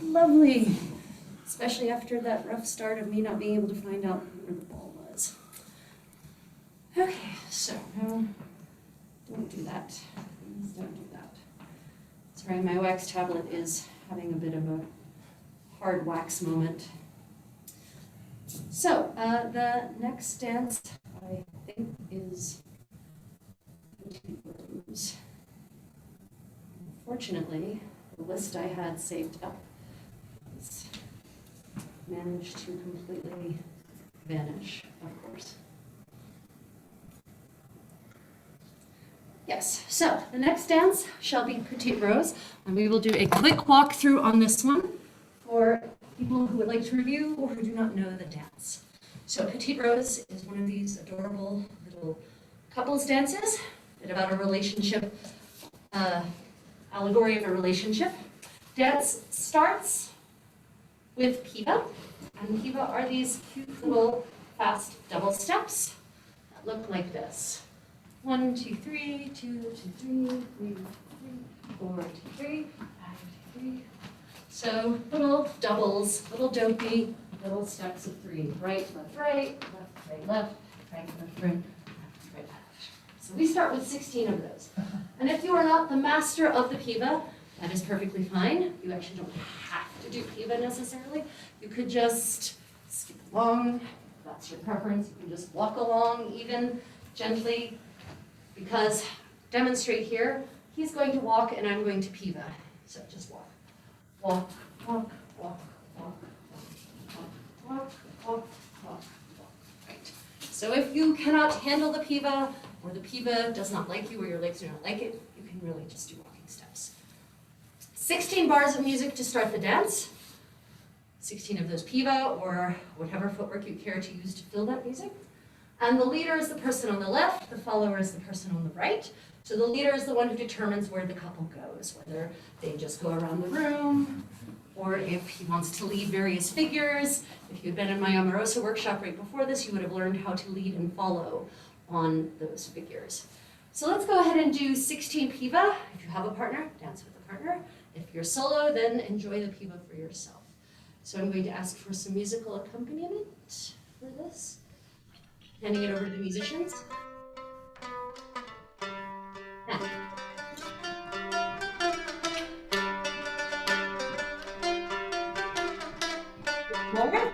lovely, especially after that rough start of me not being able to find out where the ball was. Okay, so now, don't do that. Please don't do that. Sorry, my wax tablet is having a bit of a hard wax moment. So, the next dance, I think, is Petite Rose. Unfortunately, the list I had saved up has managed to completely vanish, of course. Yes, so the next dance shall be Petite Rose, and we will do a quick walkthrough on this one for people who would like to review or who do not know the dance. So Petite Rose is one of these adorable little couples dances, a bit about a relationship, allegory of a relationship. Dance starts with piva, and piva are these cute little fast double steps that look like this. 1, 2, 3, 2, 2, 3, 3, 3, 4, 2, 3, 5, 2, 3. So little doubles, little dopey, little steps of 3. Right, left, right, left, right, left, right, left. So we start with 16 of those. And if you are not the master of the piva, that is perfectly fine. You actually don't have to do piva necessarily. You could just skip along. If that's your preference. You can just walk along even gently. Because, demonstrate here, he's going to walk and I'm going to piva. So just walk. Walk, walk, walk, walk, walk, walk, walk, walk, walk. Right. So if you cannot handle the piva, or the piva does not like you, or your legs do not like it, you can really just do walking steps. 16 bars of music to start the dance. 16 of those piva, or whatever footwork you care to use to fill that music. And the leader is the person on the left, the follower is the person on the right. So the leader is the one who determines where the couple goes, whether they just go around the room, or if he wants to lead various figures. If you'd been in my Amoroso workshop right before this, you would have learned how to lead and follow on those figures. So let's go ahead and do 16 piva. If you have a partner, dance with a partner. If you're solo, then enjoy the piva for yourself. So I'm going to ask for some musical accompaniment for this. Handing it over to the musicians. Now. More.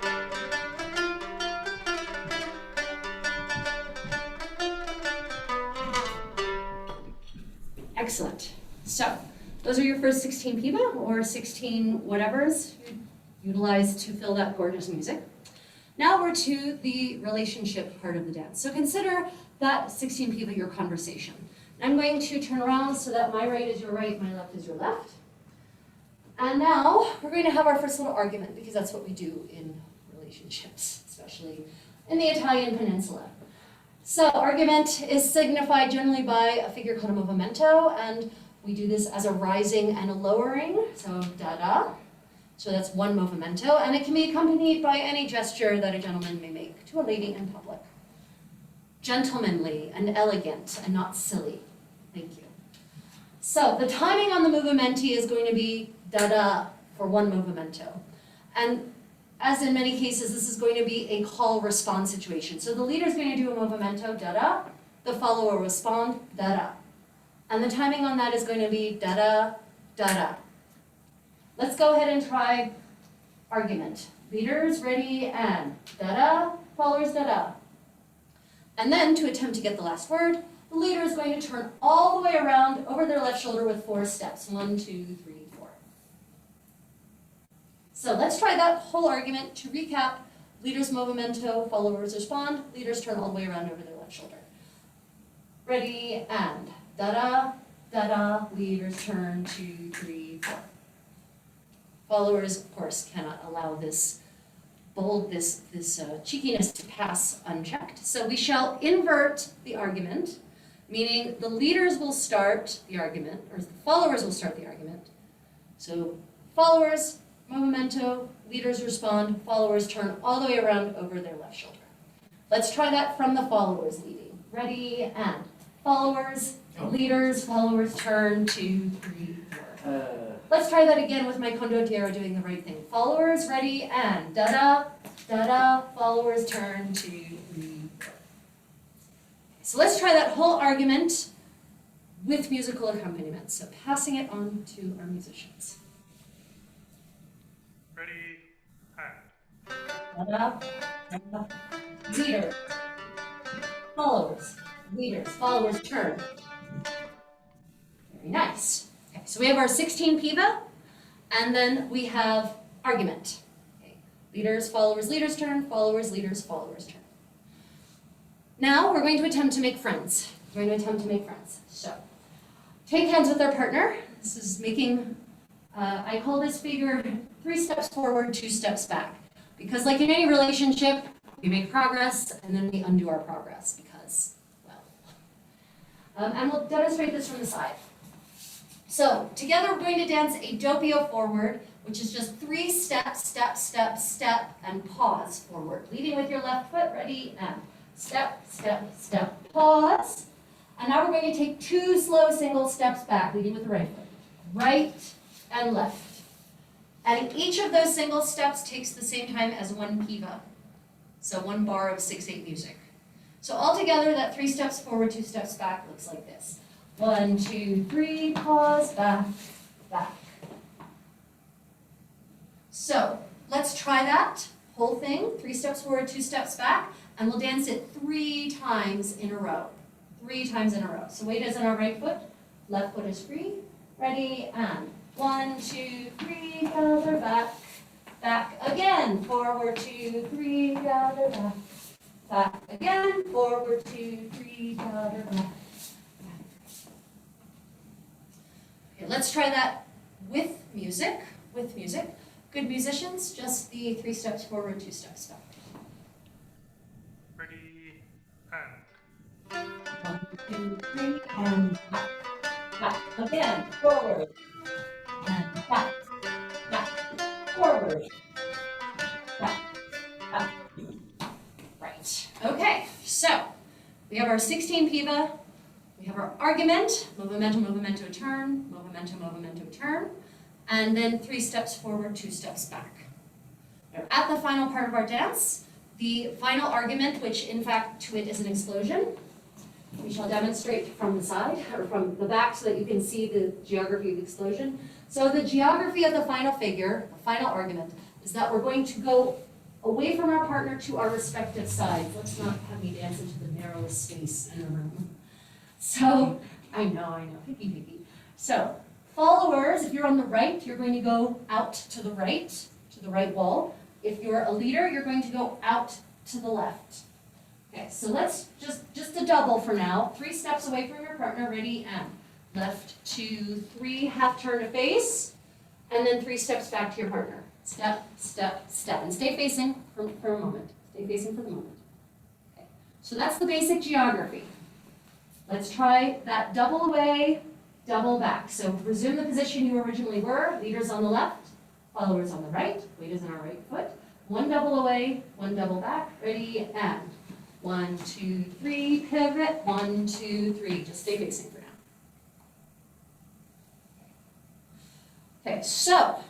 Excellent. So, those are your first 16 piva, or 16 whatevers you utilize to fill that gorgeous music. Now we're to the relationship part of the dance. So consider that 16 piva your conversation. And I'm going to turn around so that my right is your right, my left is your left. And now we're going to have our first little argument, because that's what we do in relationships, especially in the Italian peninsula. So argument is signified generally by a figure called a movimento, and we do this as a rising and a lowering, so da-da. So that's one movimento, and it can be accompanied by any gesture that a gentleman may make to a lady in public. Gentlemanly and elegant and not silly. Thank you. So the timing on the movimenti is going to be da-da for one movimento. And as in many cases, this is going to be a call-response situation. So the leader is going to do a movimento, da-da. The follower will respond, da-da. And the timing on that is going to be da-da, da-da. Let's go ahead and try argument. Leaders, ready, and da-da, followers, da-da. And then, to attempt to get the last word, the leader is going to turn all the way around over their left shoulder with 4 steps. 1, 2, 3, 4. So let's try that whole argument. To recap, leaders movimento, followers respond, leaders turn all the way around over their left shoulder. Ready, and da-da, da-da, leaders turn, 2, 3, 4. Followers, of course, cannot allow this cheekiness to pass unchecked. So we shall invert the argument, meaning the leaders will start the argument, or the followers will start the argument. So followers, movimento, leaders respond, followers turn all the way around over their left shoulder. Let's try that from the followers leading. Ready, and followers, leaders, followers turn, 2, 3, 4. let's try that again with my condottiero doing the right thing. Followers, ready, and da-da, da-da, followers, turn, 2, 3, 4. So let's try that whole argument with musical accompaniment. So passing it on to our musicians. Ready, and. Da-da, da-da, leader, followers, leaders, followers, turn. Very nice. Okay, so we have our 16 piva, and then we have argument. Okay. Leaders, followers, leaders, turn, followers, leaders, followers, turn. Now we're going to attempt to make friends. We're going to attempt to make friends. So take hands with our partner. This is making, I call this figure 3 steps forward, 2 steps back. Because like in any relationship, we make progress and then we undo our progress because, well. And we'll demonstrate this from the side. So together we're going to dance a doppio forward, which is just 3 steps, step, step, step, and pause forward. Leading with your left foot, ready, and step, step, step, pause. And now we're going to take 2 slow single steps back, leading with the right foot. Right and left. And each of those single steps takes the same time as 1 piva. So 1 bar of 6/8 music. So altogether, that 3 steps forward, 2 steps back looks like this. 1, 2, 3, pause, back, back. So let's try that whole thing. 3 steps forward, 2 steps back, and we'll dance it 3 times in a row. 3 times in a row. So weight is on our right foot, left foot is free. Ready, and 1, 2, 3, gather back, back again, forward 2, 3, gather back, back again, forward 2, 3, gather back. Okay, let's try that with music, Good musicians, just the 3 steps forward, 2 steps back. Ready, and. 1, 2, 3, and back, back again, forward, and back, back, forward, back, back. Right, okay, so we have our 16 piva, we have our argument, movimento, movimento, turn, movimento, movimento, turn, and then 3 steps forward, 2 steps back. Now, at the final part of our dance, the final argument, which in fact to it is an explosion, we shall demonstrate from the side, or from the back so that you can see the geography of the explosion. So the geography of the final figure, the final argument, is that we're going to go away from our partner to our respective sides. Let's not have me dance into the narrowest space in the room. So, I know, picky. So, followers, if you're on the right, you're going to go out to the right wall. If you're a leader, you're going to go out to the left. Okay, so let's just a double for now. 3 steps away from your partner, ready, and left, 2, 3, half turn to face, and then 3 steps back to your partner. Step, step, step, and stay facing for a moment. Stay facing for the moment. Okay, so that's the basic geography. Let's try that double away, double back. So resume the position you originally were, leaders on the left, followers on the right, weight is on our right foot. 1 double away, 1 double back, ready, and 1, 2, 3, pivot, 1, 2, 3. Just stay facing for now. Okay, so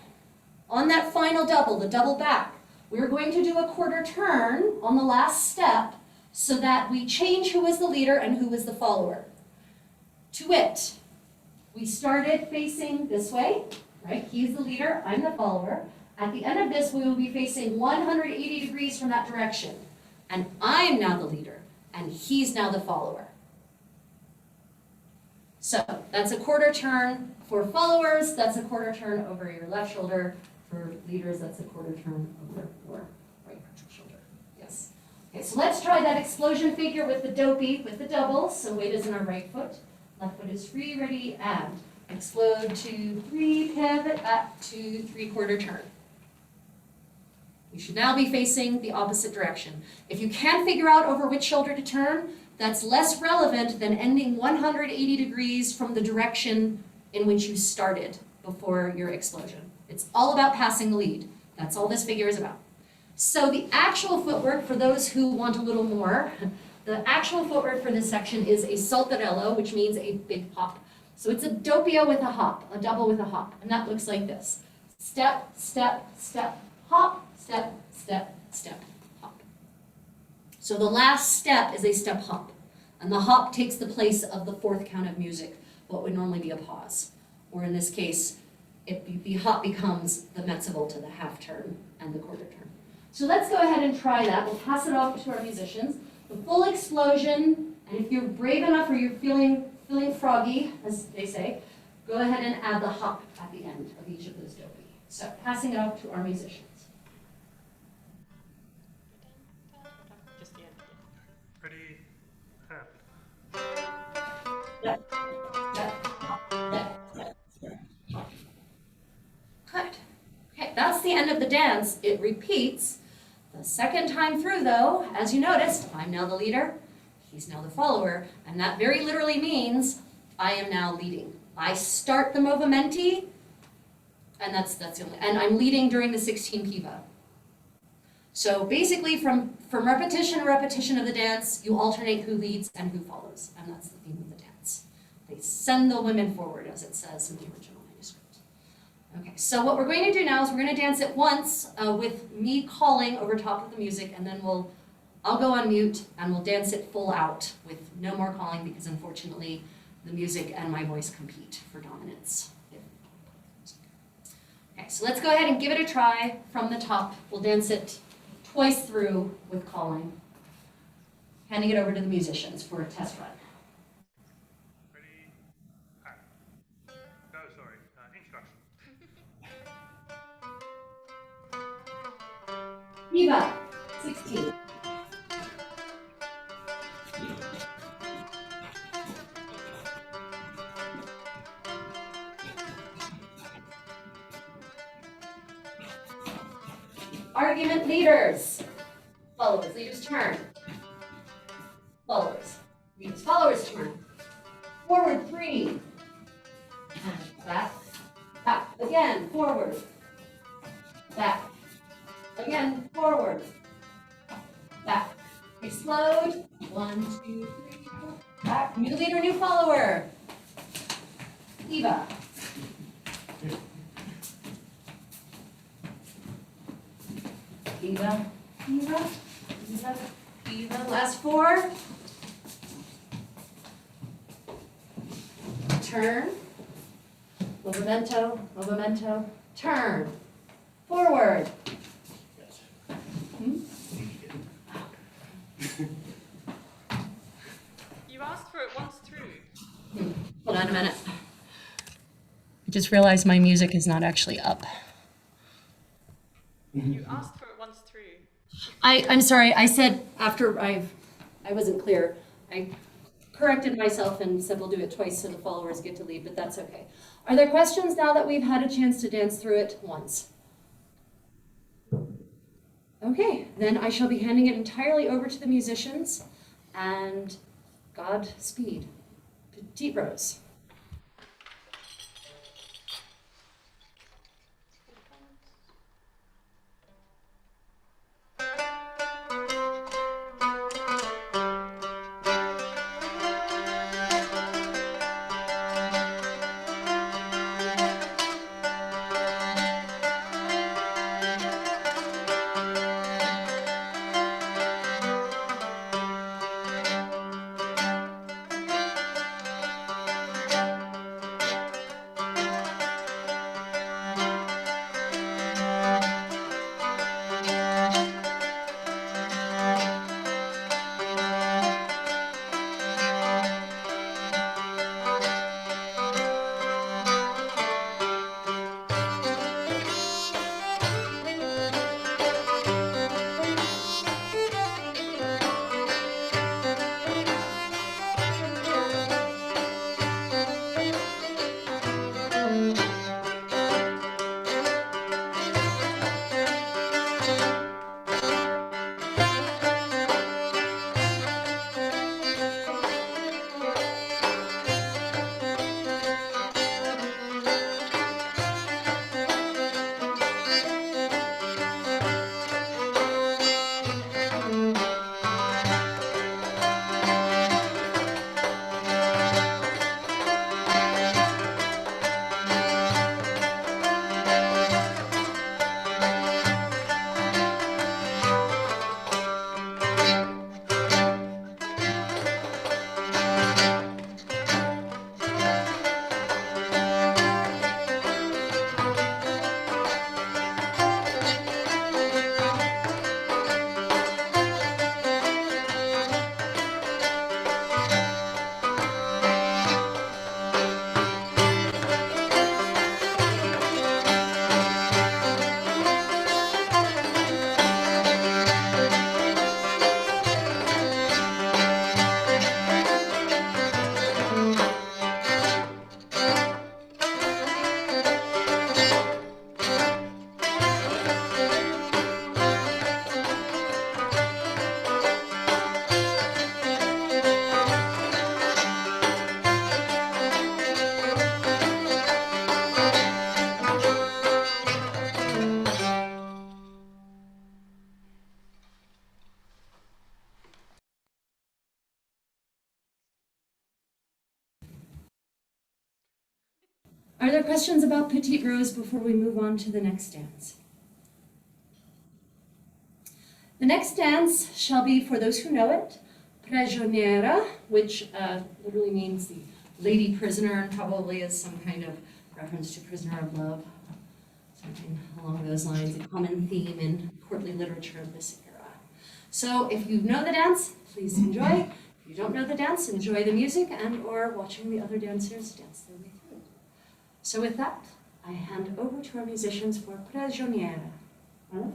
on that final double, the double back, we're going to do a quarter turn on the last step so that we change who was the leader and who was the follower. To wit, we started facing this way, right? He's the leader, I'm the follower. At the end of this, we will be facing 180 degrees from that direction. And I'm now the leader, and he's now the follower. So that's a quarter turn for followers, that's a quarter turn over your left shoulder. For leaders, that's a quarter turn over your right shoulder. Yes. Okay, so let's try that explosion figure with the dopey, with the doubles. So weight is in our right foot. Left foot is free, ready, and explode, 2, 3, pivot, back, 2, 3/4 turn. You should now be facing the opposite direction. If you can't figure out over which shoulder to turn, that's less relevant than ending 180 degrees from the direction in which you started before your explosion. It's all about passing the lead. That's all this figure is about. So the actual footwork, for those who want a little more, the actual footwork for this section is a saltarello, which means a big hop. So it's a doppio with a hop, a double with a hop, and that looks like this. Step, step, step, hop, step, step, step, hop. So the last step is a step hop, and the hop takes the place of the fourth count of music, what would normally be a pause. Or in this case, the hop becomes the mezzo volta, the half turn, and the quarter turn. So let's go ahead and try that. We'll pass it off to our musicians. The full explosion, and if you're brave enough or you're feeling froggy, as they say, go ahead and add the hop at the end of each of those doppi. So passing it off to our musicians. Just the end. Ready, and. Good. Okay, that's the end of the dance. It repeats. The second time through, though, as you noticed, I'm now the leader, he's now the follower, and that very literally means I am now leading. I start the movimenti, and that's the only, and I'm leading during the 16 piva. So basically, from repetition to repetition of the dance, you alternate who leads and who follows, and that's the theme of the dance. They send the women forward, as it says in the original manuscript. Okay, so what we're going to do now is we're going to dance it once with me calling over top of the music, and then I'll go on mute and we'll dance it full out with no more calling because unfortunately the music and my voice compete for dominance. Okay, so let's go ahead and give it a try from the top. We'll dance it twice through with calling. Handing it over to the musicians for a test run. Ready, and. No, sorry, introduction. Viva, 16. Argument leaders. Followers, leaders turn. Followers, leaders, followers turn. Forward 3. And back, back, again, forward. Back, again, forward. Back, explode. 1, 2, 3, 4. Back, new leader, new follower. Eva. Eva, Eva, Eva, Eva. Last 4. Turn. Movimento, movimento. Turn. Forward. You asked for it once through. Hold on a minute. I just realized my music is not actually up. You asked for it once through. I'm sorry, I said after I wasn't clear. I corrected myself and said we'll do it twice so the followers get to lead, but that's okay. Are there questions now that we've had a chance to dance through it once? Okay, then I shall be handing it entirely over to the musicians, and Godspeed. Petite Rose. Are there questions about Petite Rose before we move on to the next dance? The next dance shall be, for those who know it, Pregionera, which literally means the lady prisoner, and probably is some kind of reference to prisoner of love, something along those lines, a common theme in courtly literature of this era. So if you know the dance, please enjoy. If you don't know the dance, enjoy the music and or watching the other dancers dance their way through. So with that, I hand over to our musicians for Pregionera. Huh?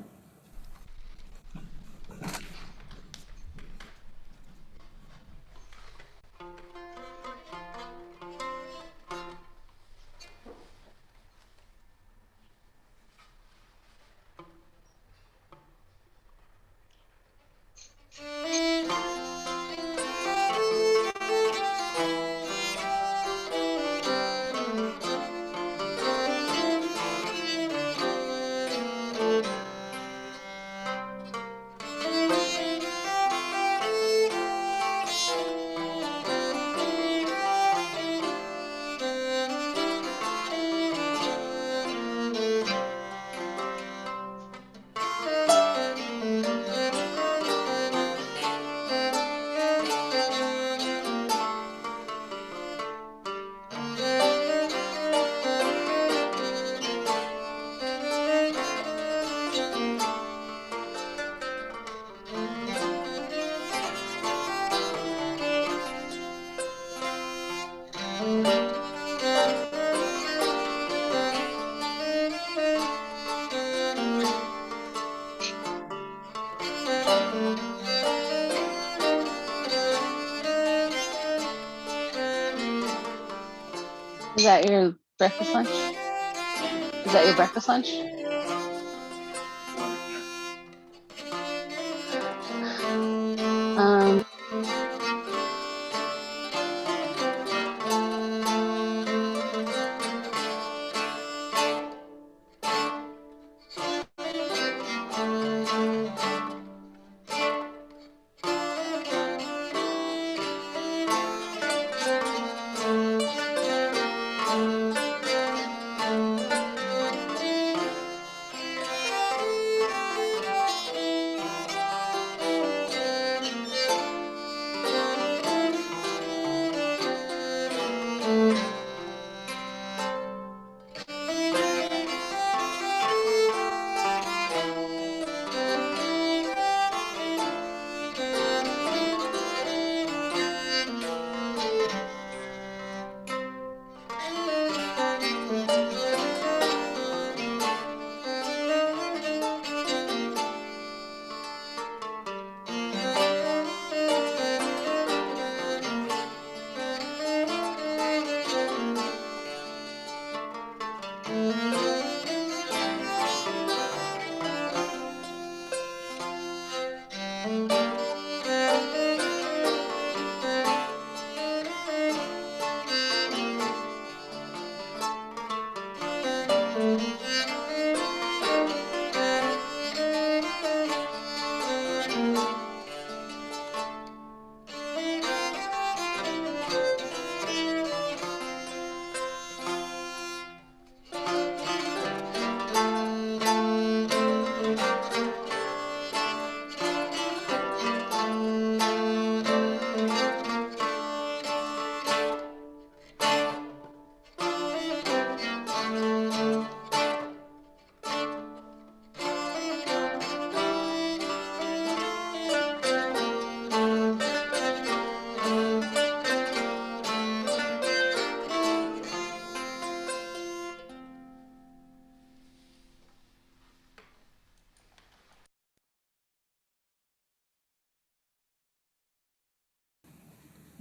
Is that your breakfast lunch? Is that your breakfast lunch?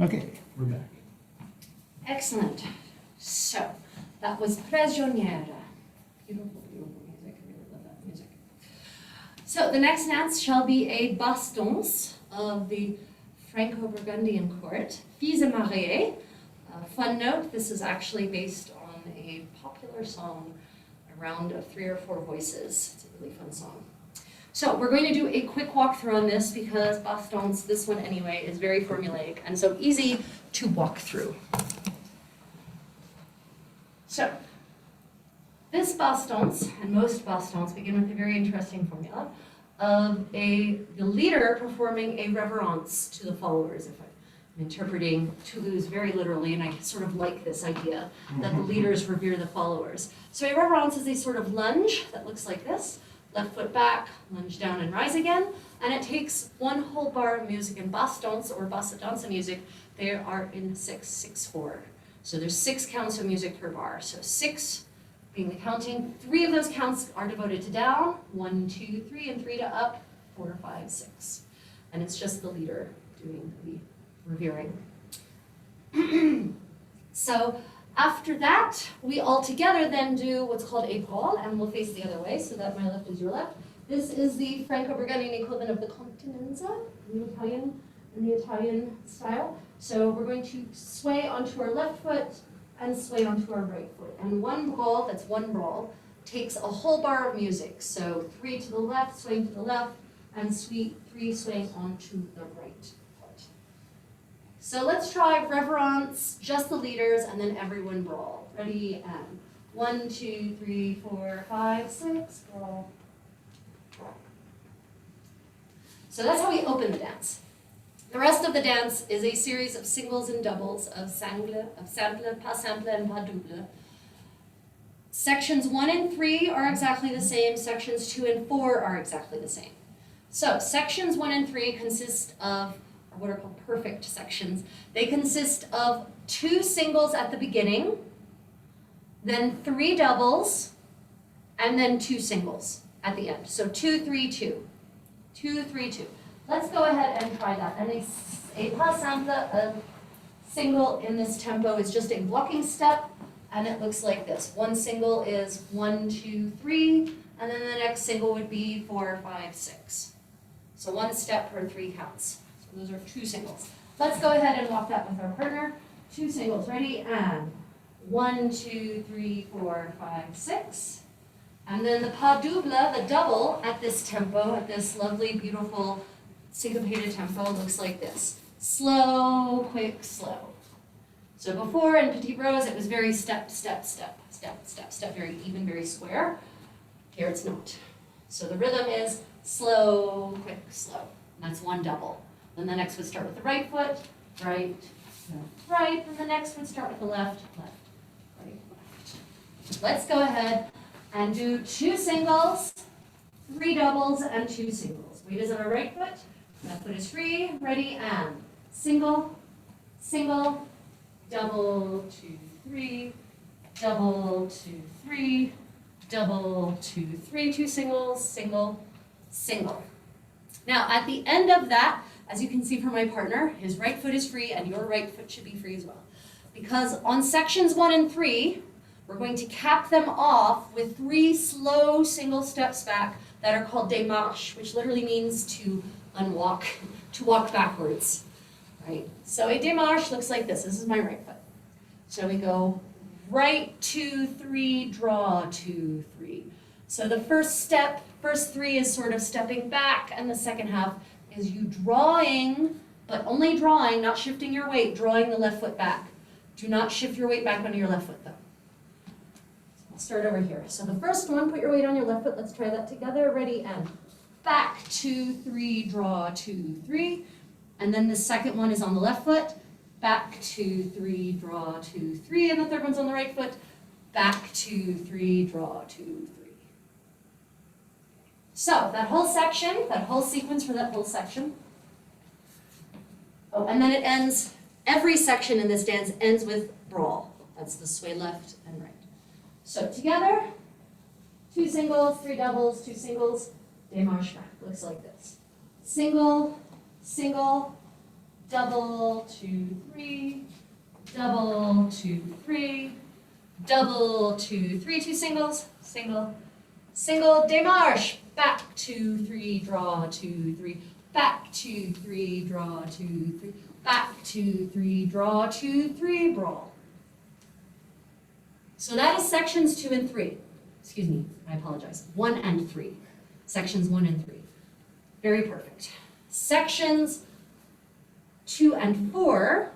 Okay, we're back. Excellent. So that was Pregionera. Beautiful, beautiful music. I really love that music. So the next dance shall be a basse danse of the Franco-Burgundian court, Fils et Mariés. Fun note, this is actually based on a popular song around 3 or 4 voices. It's a really fun song. So we're going to do a quick walkthrough on this because basse danse, this one anyway, is very formulaic and so easy to walk through. So This basse danse, and most basse danse, begin with a very interesting formula of the leader performing a reverence to the followers, if I'm interpreting Toulouse very literally, and I sort of like this idea that the leaders revere the followers. So a reverence is a sort of lunge that looks like this, left foot back, lunge down and rise again, and it takes one whole bar of music. In basse danse or Bassadanza music, they are in 6/6/4. So there's 6 counts of music per bar. So 6 being the counting. 3 of those counts are devoted to down, 1, 2, 3, and 3 to up, 4, 5, 6. And it's just the leader doing the revering. So after that, we all together then do what's called a brawl, and we'll face the other way so that my left is your left. This is the Franco-Burgundian equivalent of the Contessa in the Italian style. So we're going to sway onto our left foot and sway onto our right foot. And one brawl, that's one brawl, takes a whole bar of music. So 3 to the left, swaying to the left, and 3 swaying onto the right foot. So let's try reverence, just the leaders, and then everyone brawl. Ready, and 1, 2, 3, 4, 5, 6, brawl. So that's how we open the dance. The rest of the dance is a series of singles and doubles of simple, pas simple, and pas double. Sections 1 and 3 are exactly the same. Sections 2 and 4 are exactly the same. So sections 1 and 3 consist of, or what are called perfect sections. They consist of 2 singles at the beginning, then 3 doubles, and then 2 singles at the end. So 2, 3, 2. 2, 3, 2. Let's go ahead and try that. And a pas simple, a single in this tempo is just a blocking step, and it looks like this. One single is 1, 2, 3, and then the next single would be 4, 5, 6. So 1 step per 3 counts. So those are 2 singles. Let's go ahead and walk that with our partner. 2 singles, ready, and 1, 2, 3, 4, 5, 6. And then the pas double, the double, at this tempo, at this lovely, beautiful, syncopated tempo, looks like this. Slow, quick, slow. So before in Petite Rose, it was very step, step, step, step, step, step, very even, very square. Here it's not. So the rhythm is slow, quick, slow. And that's 1 double. Then the next would start with the right foot, right, left, right. And the next would start with the left, left, right, left. Let's go ahead and do 2 singles, 3 doubles, and 2 singles. Weight is on our right foot, left foot is free, ready, and single, single, double, 2, 3, double, 2, 3, double, 2, 3, 2 singles, single, single. Now, at the end of that, as you can see from my partner, his right foot is free, and your right foot should be free as well. Because on sections 1 and 3, we're going to cap them off with 3 slow single steps back that are called des marches, which literally means to unwalk, to walk backwards, right? So a démarche looks like this. This is my right foot. So we go right, 2, 3, draw, 2, 3. So the first step, first 3 is sort of stepping back, and the second half is you drawing, but only drawing, not shifting your weight, drawing the left foot back. Do not shift your weight back onto your left foot though. Start over here. So the first one, put your weight on your left foot. Let's try that together. Ready, and back, 2, 3, draw, 2, 3. And then the second one is on the left foot. Back, 2, 3, draw, 2, 3. And the third one's on the right foot. Back, 2, 3, draw, 2, 3. So that whole section, that whole sequence for that whole section. Oh, and then it ends, every section in this dance ends with brawl. That's the sway left and right. So together, 2 singles, 3 doubles, 2 singles, démarche back. Looks like this. Single, single, double, 2, 3, double, 2, 3, double, 2, 3, 2 singles, single, single, démarche, back, 2, 3, draw, 2, 3, back, 2, 3, draw, 2, 3, back, 2, 3, draw, 2, 3, brawl. So that is sections 2 and 3. Excuse me, I apologize. 1 and 3. Sections 1 and 3. Very perfect. Sections 2 and 4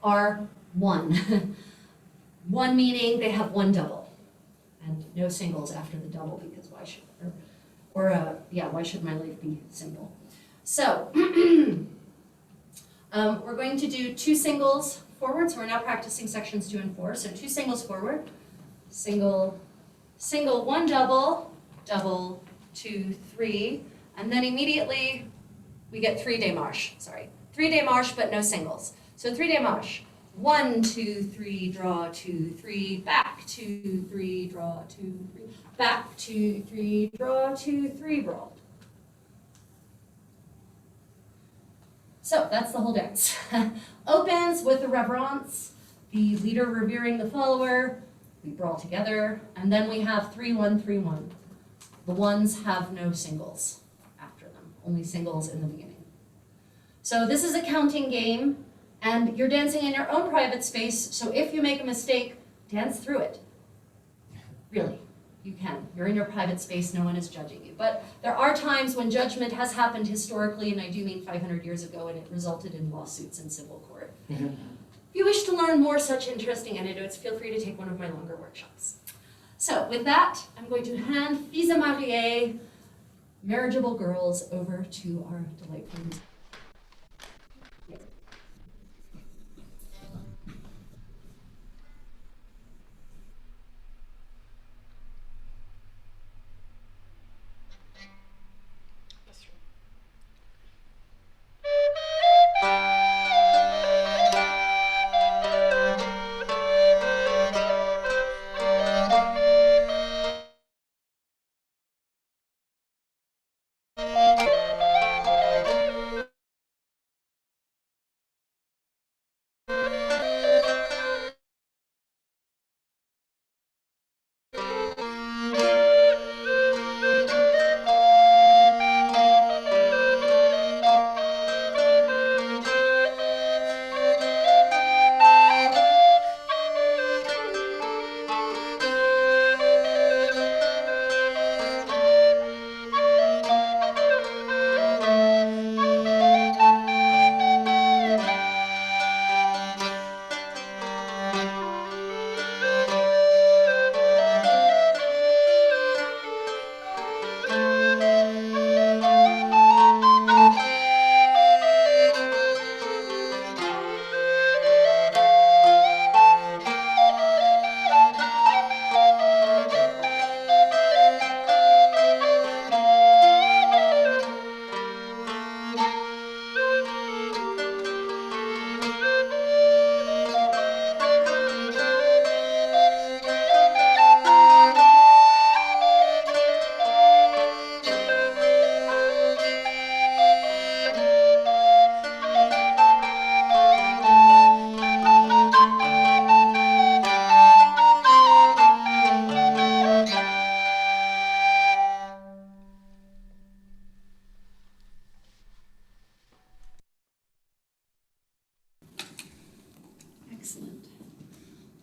are 1. 1 meaning they have 1 double. and no singles after the double, because why should, why should my life be single? So, we're going to do 2 singles forward, so we're now practicing sections 2 and 4. So 2 singles forward, single, single, 1 double, double, 2, 3, and then immediately we get 3 démarches, sorry. 3 démarches, but no singles. So 3 démarches, 1, 2, 3, draw, 2, 3, back, 2, 3, draw, 2, 3, back, 2, 3, draw, 2, 3, roll. So that's the whole dance. Opens with the reverence, the leader revering the follower, we brawl together, and then we have 3, 1, 3, 1. The ones have no singles after them, only singles in the beginning. So this is a counting game, and you're dancing in your own private space, so if you make a mistake, dance through it. Really, you can. You're in your private space, no one is judging you. But there are times when judgment has happened historically, and I do mean 500 years ago, and it resulted in lawsuits in civil court. If you wish to learn more such interesting anecdotes, feel free to take one of my longer workshops. So with that, I'm going to hand Fils à mariés, marriageable girls, over to our delightful music.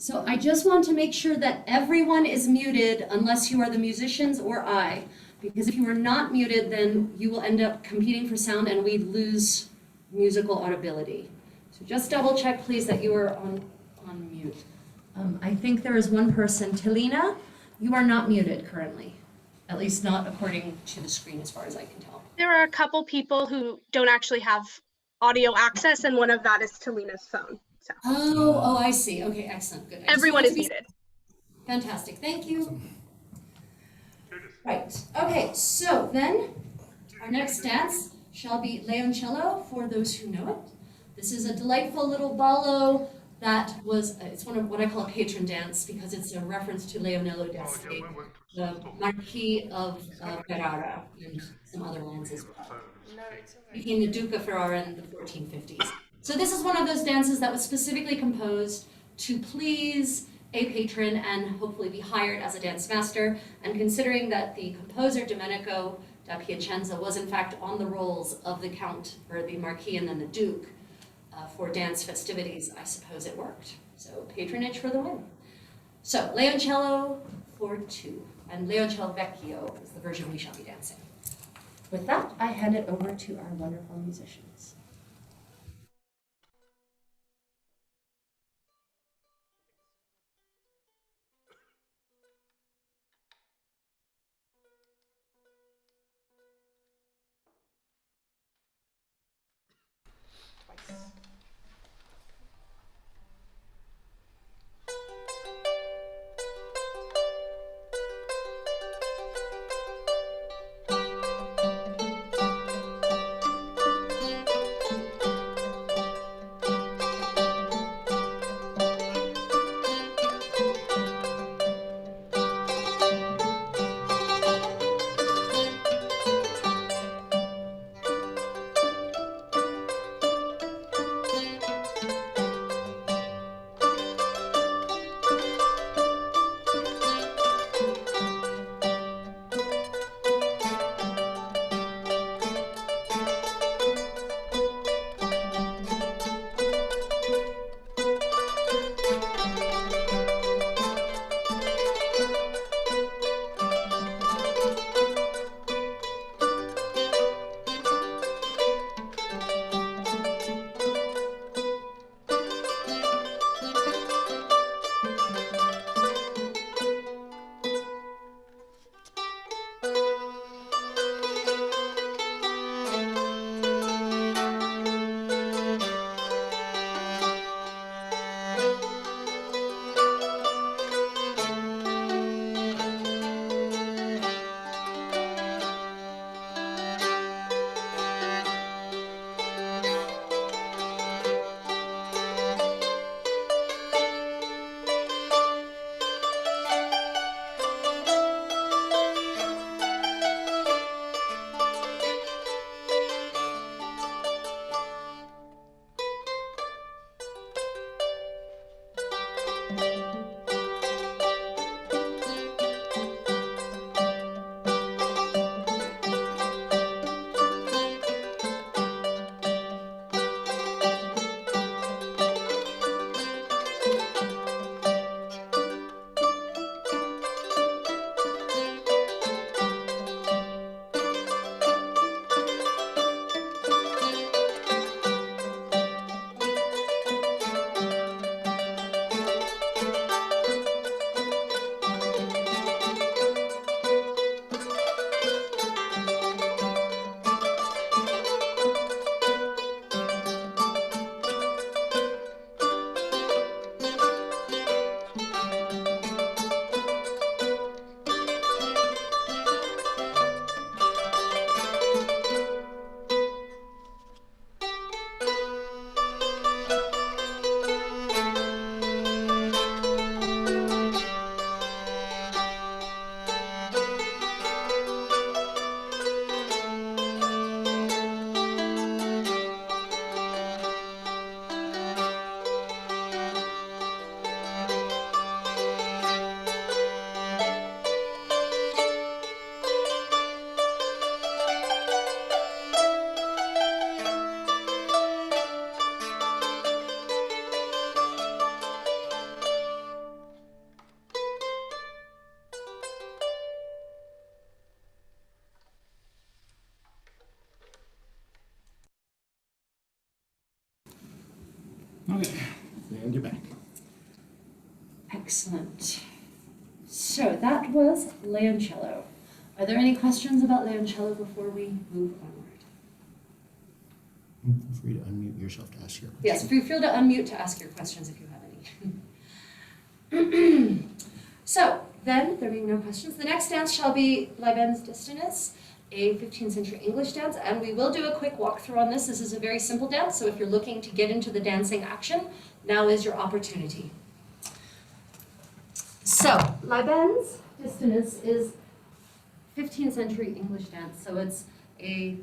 So I just want to make sure that everyone is muted unless you are the musicians or I, because if you are not muted, then you will end up competing for sound and we lose musical audibility. So just double check, please, that you are on mute. I think there is one person, Talina, you are not muted currently, at least not according to the screen as far as I can tell. There are a couple people who don't actually have audio access, and one of that is Talina's phone. So. Oh, I see. Okay, excellent. Good. Everyone is muted. Fantastic. Thank you. Right. Okay, so then our next dance shall be Leoncello, for those who know it. This is a delightful little ballo that was, it's one of what I call a patron dance because it's a reference to Leonello d'Este, the Marquis of Ferrara and some other lands as well. Became the Duke of Ferrara in the 1450s. So this is one of those dances that was specifically composed to please a patron and hopefully be hired as a dance master. And considering that the composer Domenico da Piacenza was in fact on the rolls of the Count or the Marquis and then the Duke for dance festivities, I suppose it worked. So patronage for the win. So Leoncello for 2, and Leoncello Vecchio is the version we shall be dancing. With that, I hand it over to our wonderful musicians. Okay, and you're back. Excellent. So that was Leoncello. Are there any questions about Leoncello before we move onward? Feel free to unmute yourself to ask your question. Yes, feel free to unmute to ask your questions if you have any. So then, there being no questions, the next dance shall be Lybens Distonys, a 15th century English dance, and we will do a quick walkthrough on this. This is a very simple dance, so if you're looking to get into the dancing action, now is your opportunity. So, Lybens Distonys is 15th century English dance, so it's a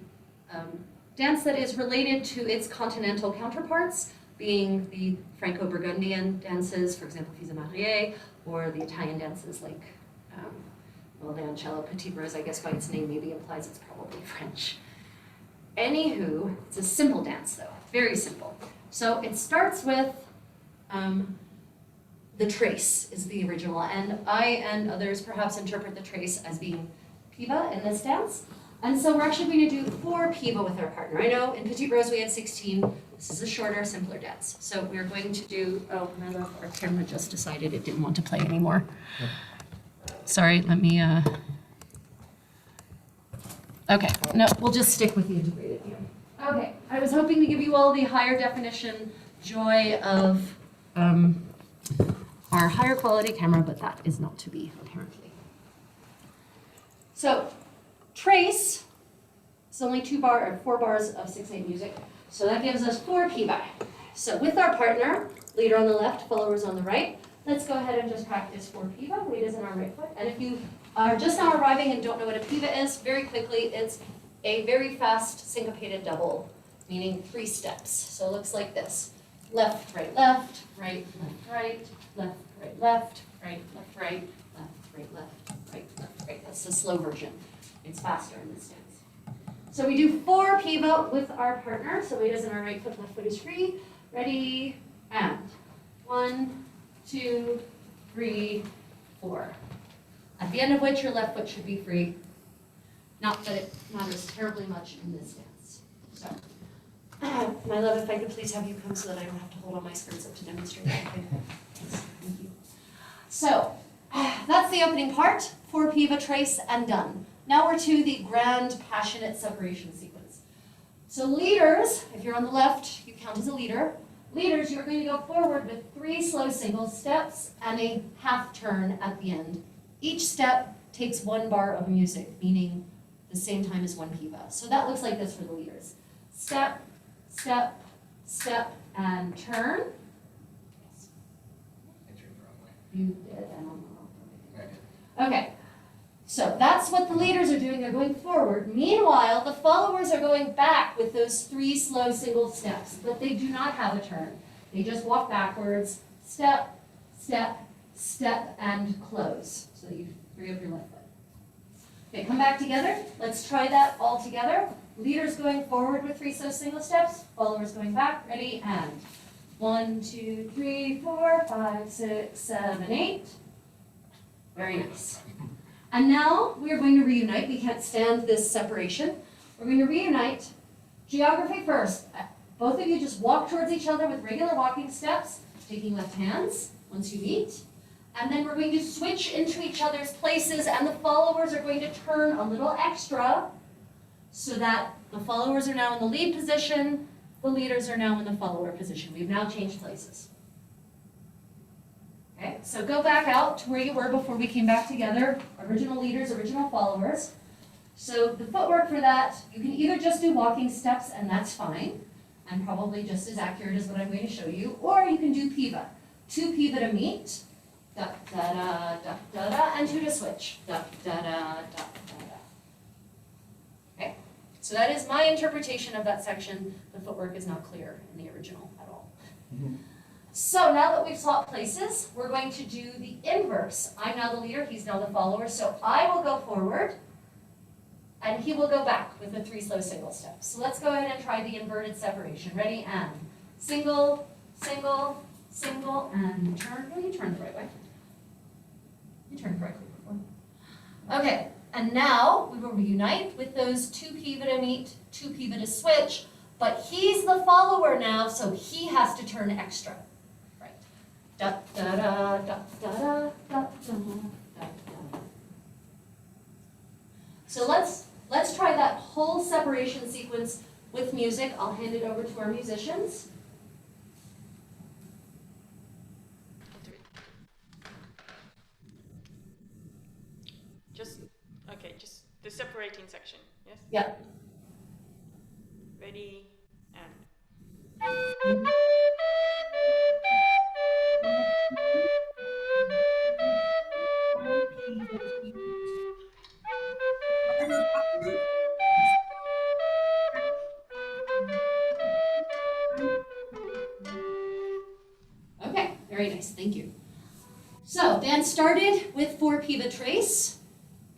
dance that is related to its continental counterparts, being the Franco-Burgundian dances, for example, Fisa Mariée, or the Italian dances like Leoncello, Petite Rose, I guess by its name maybe implies it's probably French. Anywho, it's a simple dance though, very simple. So it starts with the trace is the original, and I and others perhaps interpret the trace as being piva in this dance. And so we're actually going to do 4 piva with our partner. I know in Petite Rose we had 16. This is a shorter, simpler dance. So we're going to do, oh, my love, our camera just decided it didn't want to play anymore. Yep. Sorry, let me, okay, no, we'll just stick with the integrated view. Okay, I was hoping to give you all the higher definition joy of our higher quality camera, but that is not to be, apparently. So, trace is only 4 bars of 6/8 music, so that gives us 4 piva. So with our partner, leader on the left, followers on the right, let's go ahead and just practice 4 piva. Weight is in our right foot. And if you are just now arriving and don't know what a piva is, very quickly, it's a very fast syncopated double, meaning 3 steps. So it looks like this. Left, right, left, right, left, right, left, right, left, right, left, right, left, right, left, right, left, right. That's the slow version. It's faster in this dance. So we do 4 piva with our partner. So weight is in our right foot, left foot is free. Ready, and 1, 2, 3, 4. At the end of which your left foot should be free. Not that it matters terribly much in this dance. So, my love, if I could please have you come so that I don't have to hold all my skirts up to demonstrate. Okay. Yes, thank you. So, that's the opening part. 4 piva, trace, and done. Now we're to the grand, passionate separation sequence. So leaders, if you're on the left, you count as a leader. Leaders, you're going to go forward with 3 slow single steps and a half turn at the end. Each step takes 1 bar of music, meaning the same time as 1 piva. So that looks like this for the leaders. Step, step, step, and turn. Yes. I turned the wrong way. You did, and I'm wrong. I did. Okay. So that's what the leaders are doing, they're going forward. Meanwhile, the followers are going back with those 3 slow single steps, but they do not have a turn. They just walk backwards, step, step, step, and close. So that you free up your left foot. Okay, come back together. Let's try that all together. Leaders going forward with 3 slow single steps, followers going back. Ready, and 1, 2, 3, 4, 5, 6, 7, 8. Very nice. And now we are going to reunite. We can't stand this separation. We're going to reunite. Geography first. Both of you just walk towards each other with regular walking steps, taking left hands once you meet. And then we're going to switch into each other's places, and the followers are going to turn a little extra so that the followers are now in the lead position, the leaders are now in the follower position. We've now changed places. Okay, so go back out to where you were before we came back together. Original leaders, original followers. So the footwork for that, you can either just do walking steps, and that's fine, and probably just as accurate as what I'm going to show you, or you can do piva. 2 piva to meet, da da da da da da, and 2 to switch, da da da da da da. Okay, so that is my interpretation of that section. The footwork is not clear in the original at all. Mm-hmm. So now that we've swapped places, we're going to do the inverse. I'm now the leader, he's now the follower, so I will go forward, and he will go back with the 3 slow single steps. So let's go ahead and try the inverted separation. Ready, and single, single, single, and turn. No, you turned the right way. You turned correctly before. Okay, and now we will reunite with those 2 piva to meet, 2 piva to switch. But he's the follower now, so he has to turn extra. Right. Da da da da da da da da. So let's try that whole separation sequence with music. I'll hand it over to our musicians. Just the separating section, yes? Yep. Ready, and. Okay, very nice, thank you. So, dance started with 4 piva trace.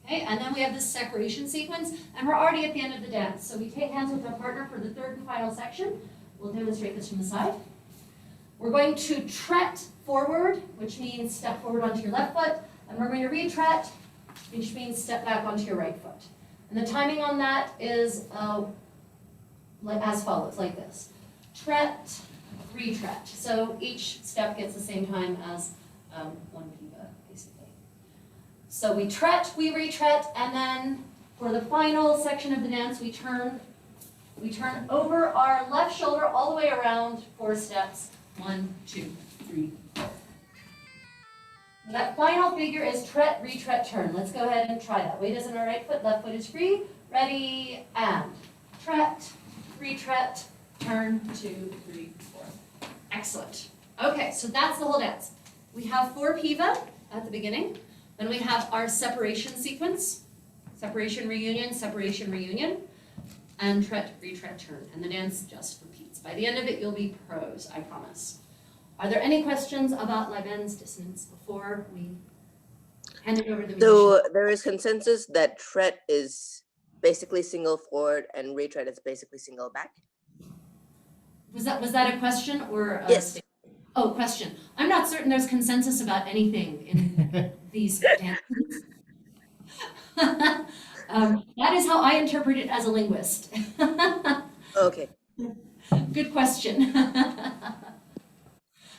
Okay, and then we have this separation sequence, and we're already at the end of the dance. So we take hands with our partner for the third and final section. We'll demonstrate this from the side. We're going to tret forward, which means step forward onto your left foot, and we're going to retret, which means step back onto your right foot. And the timing on that is like as follows, like this. Tret, retret. So each step gets the same time as 1 piva, basically. So we tret, we retret, and then for the final section of the dance, we turn over our left shoulder all the way around 4 steps. 1, 2, 3, 4. That final figure is tret, retret, turn. Let's go ahead and try that. Weight is on our right foot, left foot is free. Ready, and tret, retret, turn, 2, 3, 4. Excellent. Okay, so that's the whole dance. We have 4 piva at the beginning. Then we have our separation sequence. Separation, reunion, and tret, retret, turn. And the dance just repeats. By the end of it, you'll be pros, I promise. Are there any questions about Lybens Distonys before we hand it over to the musician? So there is consensus that tret is basically single forward and retread is basically single back. Was that a question or a Yes. statement? Oh, question. I'm not certain there's consensus about anything in these dances. That is how I interpret it as a linguist. Okay. Good question.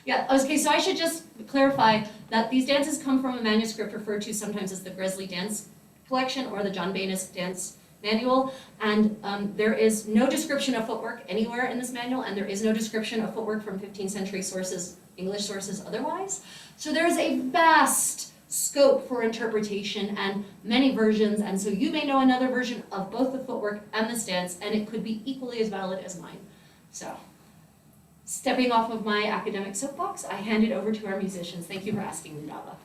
Yeah, okay, so I should just clarify that these dances come from a manuscript referred to sometimes as the Gresley Dance Collection or the John Baynes Dance Manual, and there is no description of footwork anywhere in this manual, and there is no description of footwork from 15th century sources, English sources otherwise. So there is a vast scope for interpretation and many versions, and so you may know another version of both the footwork and this dance, and it could be equally as valid as mine. So, stepping off of my academic soapbox, I hand it over to our musicians. Thank you for asking, Rudava.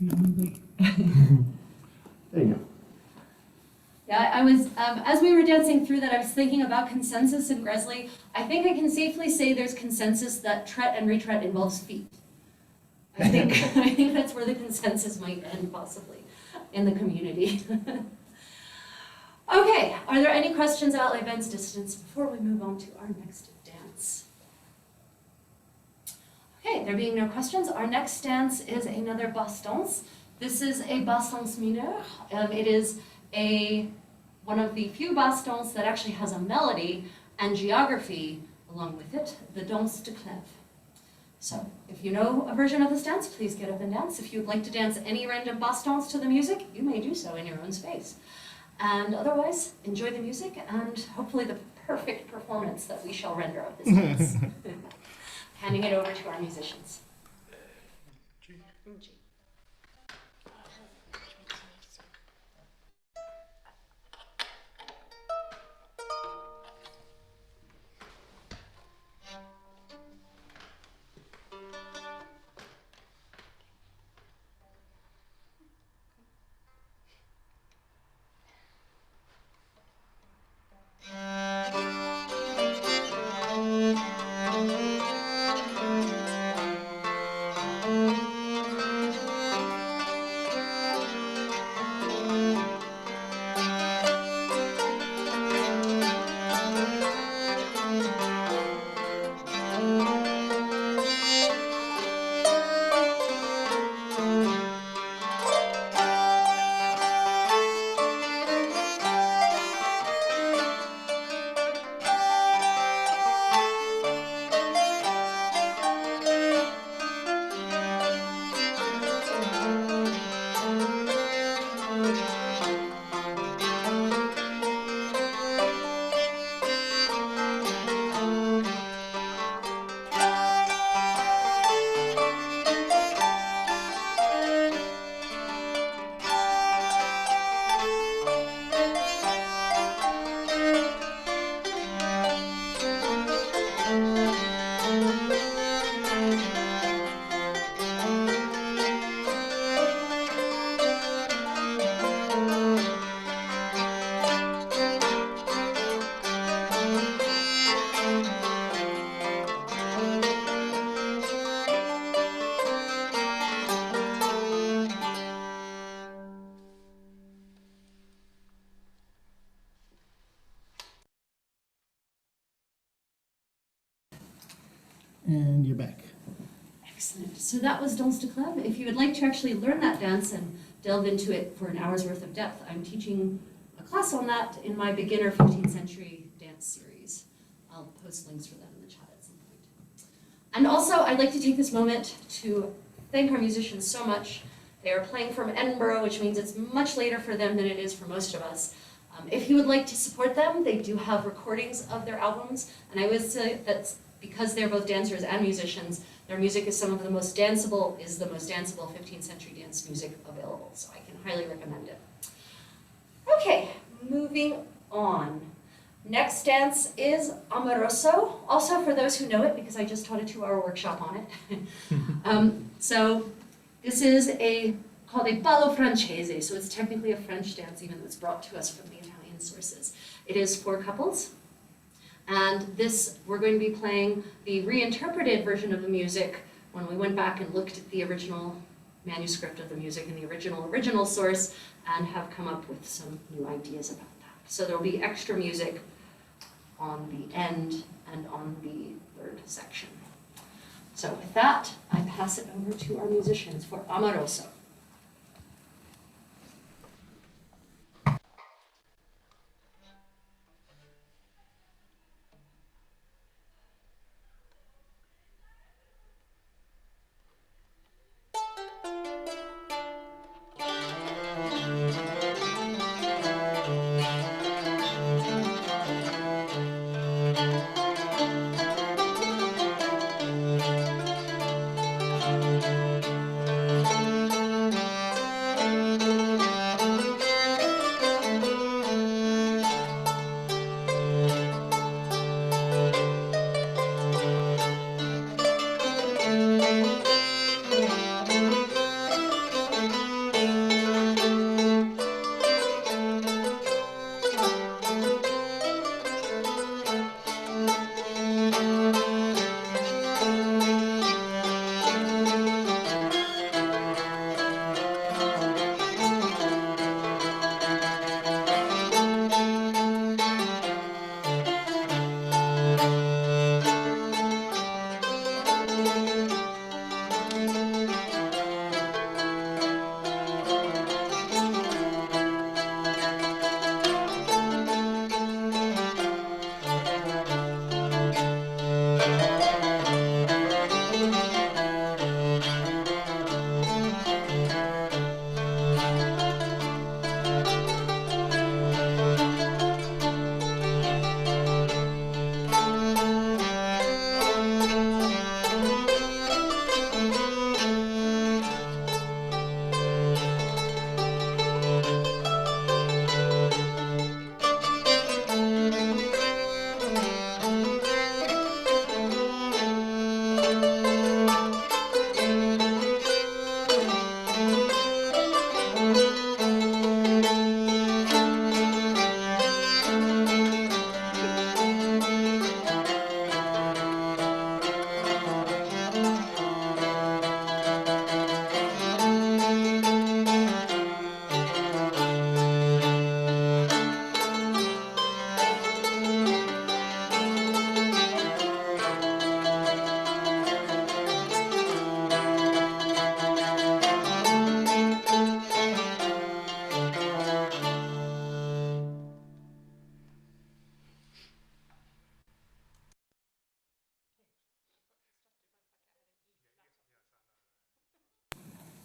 There you go. Yeah, I was, as we were dancing through that, I was thinking about consensus and Gresley. I think I can safely say there's consensus that tret and retret involves feet. I think that's where the consensus might end possibly in the community. Okay, are there any questions about Lybens Distonys before we move on to our next dance? Okay, there being no questions, our next dance is another basse danse. This is a basse danse mineure. It is one of the few basse danses that actually has a melody and geography along with it, the Danse de Cleves. So, if you know a version of this dance, please get up and dance. If you'd like to dance any random basse danse to the music, you may do so in your own space. And otherwise, enjoy the music and hopefully the perfect performance that we shall render of this dance. Handing it over to our musicians. And you're back. Excellent. So that was Danse de Cleves. If you would like to actually learn that dance and delve into it for an hour's worth of depth, I'm teaching a class on that in my beginner 15th century dance series. I'll post links for that in the chat at some point. And also, I'd like to take this moment to thank our musicians so much. They are playing from Edinburgh, which means it's much later for them than it is for most of us. If you would like to support them, they do have recordings of their albums, and I would say that because they're both dancers and musicians, their music is some of the most danceable, 15th century dance music available, so I can highly recommend it. Okay, moving on. Next dance is Amoroso, also for those who know it, because I just taught a 2-hour workshop on it. So this is called a ballo francese, so it's technically a French dance, even though it's brought to us from the Italian sources. It is 4 couples, and this, we're going to be playing the reinterpreted version of the music when we went back and looked at the original manuscript of the music and the original source, and have come up with some new ideas about that. So there'll be extra music on the end and on the 3rd section. So with that, I pass it over to our musicians for Amoroso.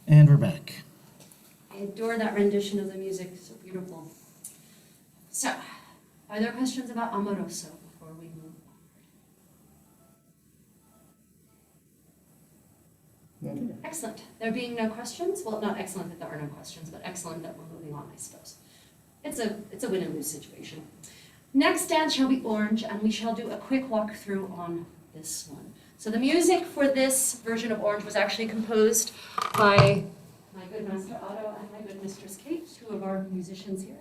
And we're back. I adore that rendition of the music, so beautiful. So, are there questions about Amoroso before we move on? Excellent. There being no questions, well, not excellent that there are no questions, but excellent that we're moving on, I suppose. It's a win and lose situation. Next dance shall be Orynge, and we shall do a quick walkthrough on this one. So the music for this version of Orynge was actually composed by my good master Otto and my good mistress Kate, two of our musicians here.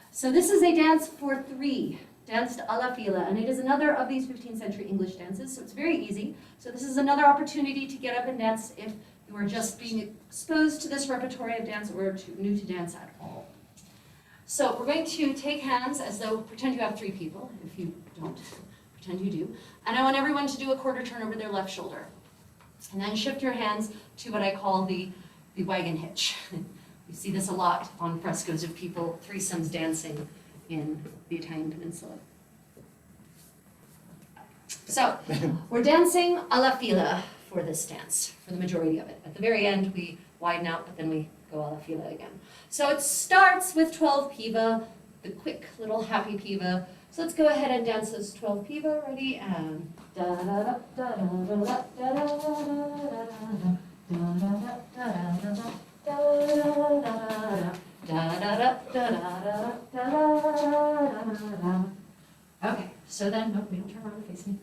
So this is a dance for three, danced alla fila, and it is another of these 15th century English dances, so it's very easy. So this is another opportunity to get up and dance if you are just being exposed to this repertory of dance or new to dance at all. So we're going to take hands as though, pretend you have three people. If you don't, pretend you do. And I want everyone to do a quarter turn over their left shoulder. And then shift your hands to what I call the wagon hitch. You see this a lot on frescoes of people, threesomes dancing in the Italian peninsula. So we're dancing alla fila for this dance, for the majority of it. At the very end, we widen out, but then we go alla fila again. So it starts with 12 piva, the quick little happy piva. So let's go ahead and dance those 12 piva. Ready? And da da da da da da da da da. Okay, so then, no, we don't turn around and face me.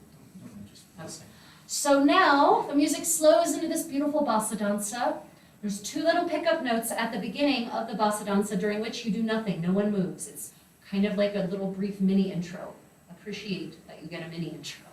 Okay. So now the music slows into this beautiful Bassadanza. There's two little pickup notes at the beginning of the Bassadanza during which you do nothing, no one moves. It's kind of like a little brief mini intro. Appreciate that you get a mini intro.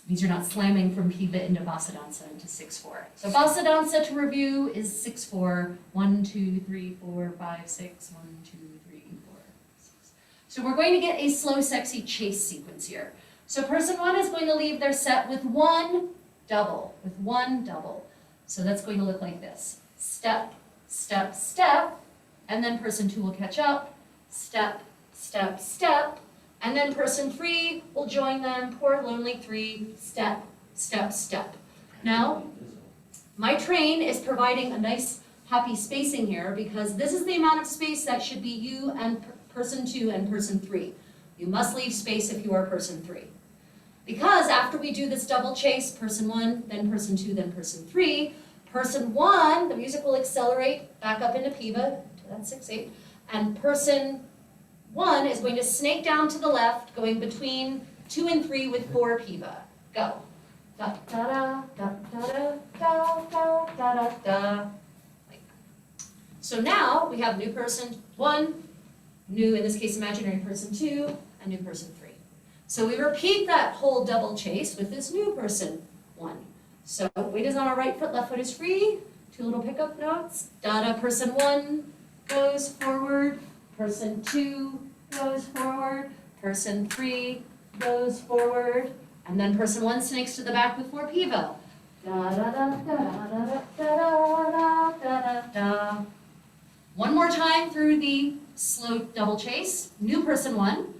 These are not slamming from piva into Bassadanza into 6/4. So Bassadanza to review is 6/4, 1, 2, 3, 4, 5, 6, 1, 2, 3, 4, 6. So we're going to get a slow, sexy chase sequence here. So person one is going to leave their set with one double, So that's going to look like this. Step, step, step, and then person two will catch up. Step, step, step, and then person three will join them. Poor lonely three, step, step, step. Now, my train is providing a nice happy spacing here because this is the amount of space that should be you and person two and person three. You must leave space if you are person three. Because after we do this double chase, person one, then person two, then person three, person one, the music will accelerate back up into piva, to that 6/8, and person one is going to snake down to the left, going between 2 and 3 with 4 piva. Go. Da da da da da da da da da da. Like that. So now we have new person one, new, in this case, imaginary person two, and new person three. So we repeat that whole double chase with this new person one. So weight is on our right foot, left foot is free. 2 little pickup notes. Da da, person one goes forward. Person two goes forward, person three goes forward, and then person one snakes to the back with 4 piva. Da da da da da da da da da da. One more time through the slow double chase. New person one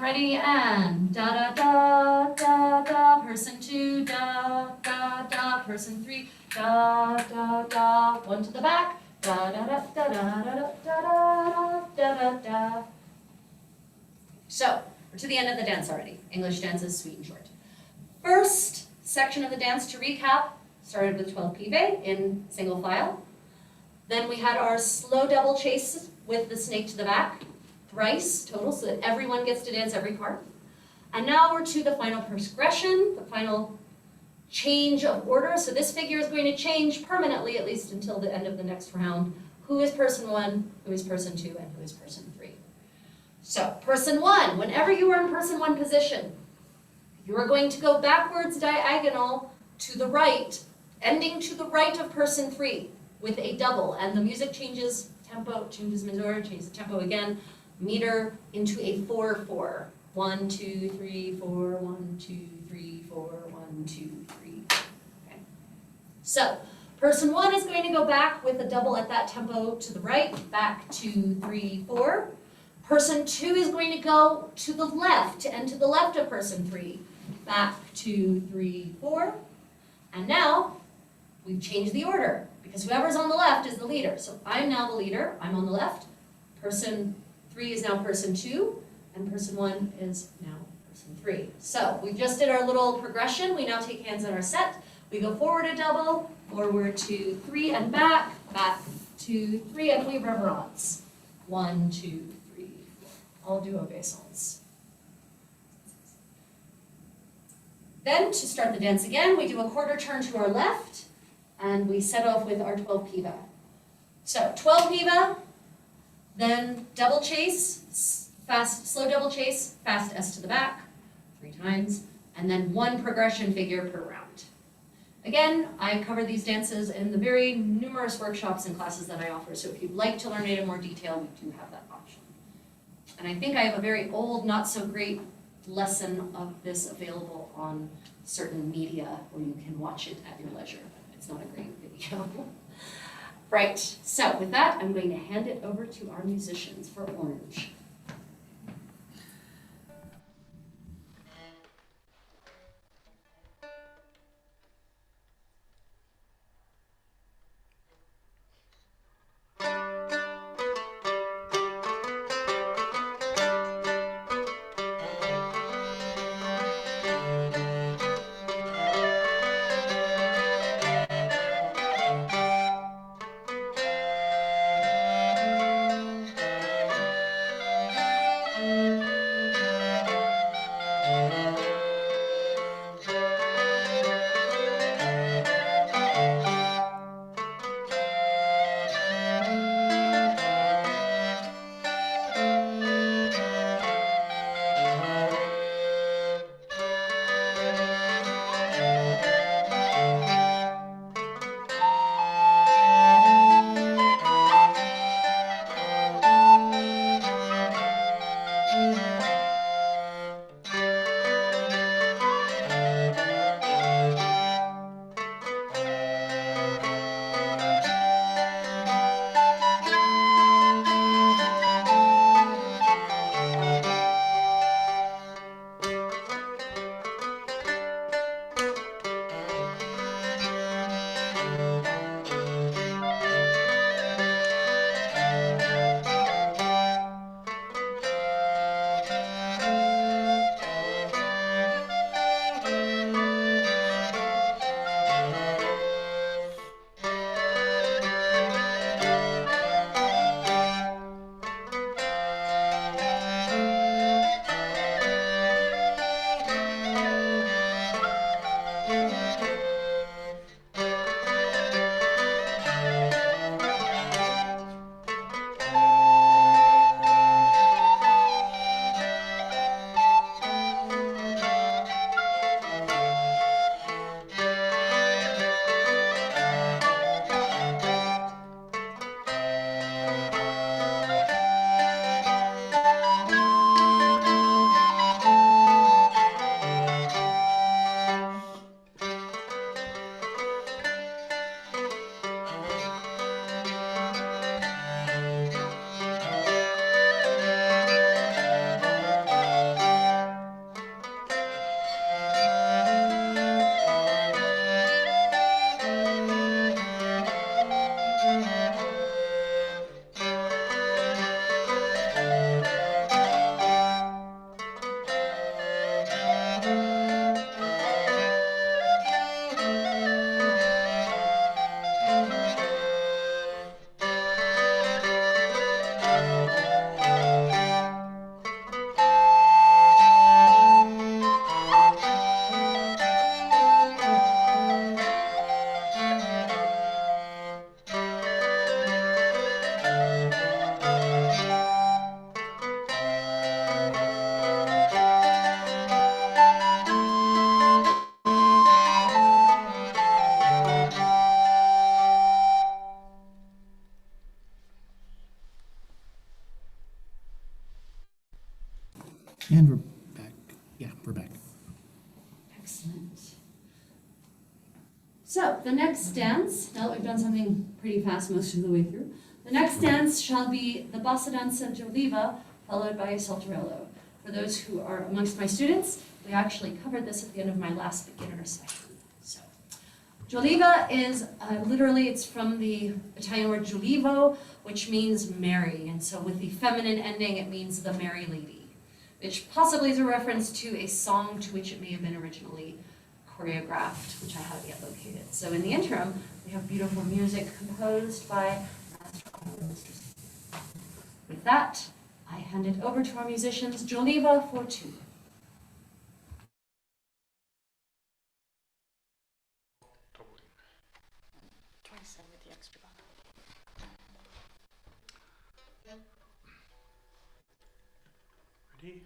ready, and da da da da da. Person two, da da da. Person three, da da da. 1 to the back. Da da da da da da da da da da. So, we're to the end of the dance already. English dance is sweet and short. First section of the dance, to recap, started with 12 pive in single file. Then we had our slow double chase with the snake to the back, thrice total, so that everyone gets to dance every part. And now we're to the final progression, the final change of order. So this figure is going to change permanently, at least until the end of the next round. Who is person one, who is person two, and who is person three. So person one, whenever you are in person one position, you are going to go backwards diagonal to the right, ending to the right of person three with a double. And the music changes tempo, changes measure, changes the tempo again, meter into a 4/4. 1, 2, 3, 4, 1, 2, 3, 4, 1, 2, 3. Okay. So, person one is going to go back with a double at that tempo to the right, back 2, 3, 4. Person two is going to go to the left, and to the left of person three, back 2, 3, 4. And now, we've changed the order because whoever's on the left is the leader. So I'm now the leader, I'm on the left. Person 3 is now person 2, and person 1 is now person 3. So we just did our little progression. We now take hands on our set. We go forward a double, forward 2, 3, and back, back 2, 3, and we reverence. 1, 2, 3, 4. All do obeisance. Then to start the dance again, we do a quarter turn to our left, and we set off with our 12 piva. So 12 piva, then double chase, fast, slow double chase, fast S to the back, 3 times, and then 1 progression figure per round. Again, I cover these dances in the very numerous workshops and classes that I offer, so if you'd like to learn it in more detail, we do have that option. And I think I have a very old, not so great lesson of this available on certain media where you can watch it at your leisure. It's not a great video. Right, so with that, I'm going to hand it over to our musicians for Orynge. And we're back. Yeah, we're back. Excellent. So the next dance, now that we've done something pretty fast most of the way through, the next dance shall be the Bassadanza Gioliva, followed by Saltarello. For those who are amongst my students, we actually covered this at the end of my last beginner session. So Gioliva is literally, it's from the Italian word giolivo, which means merry. And so with the feminine ending, it means the merry lady, which possibly is a reference to a song to which it may have been originally choreographed, which I haven't yet located. So in the interim, we have beautiful music composed by Master Lybens Distonys. With that, I hand it over to our musicians, Gioliva for two. Twice and with the extra bar. Ready?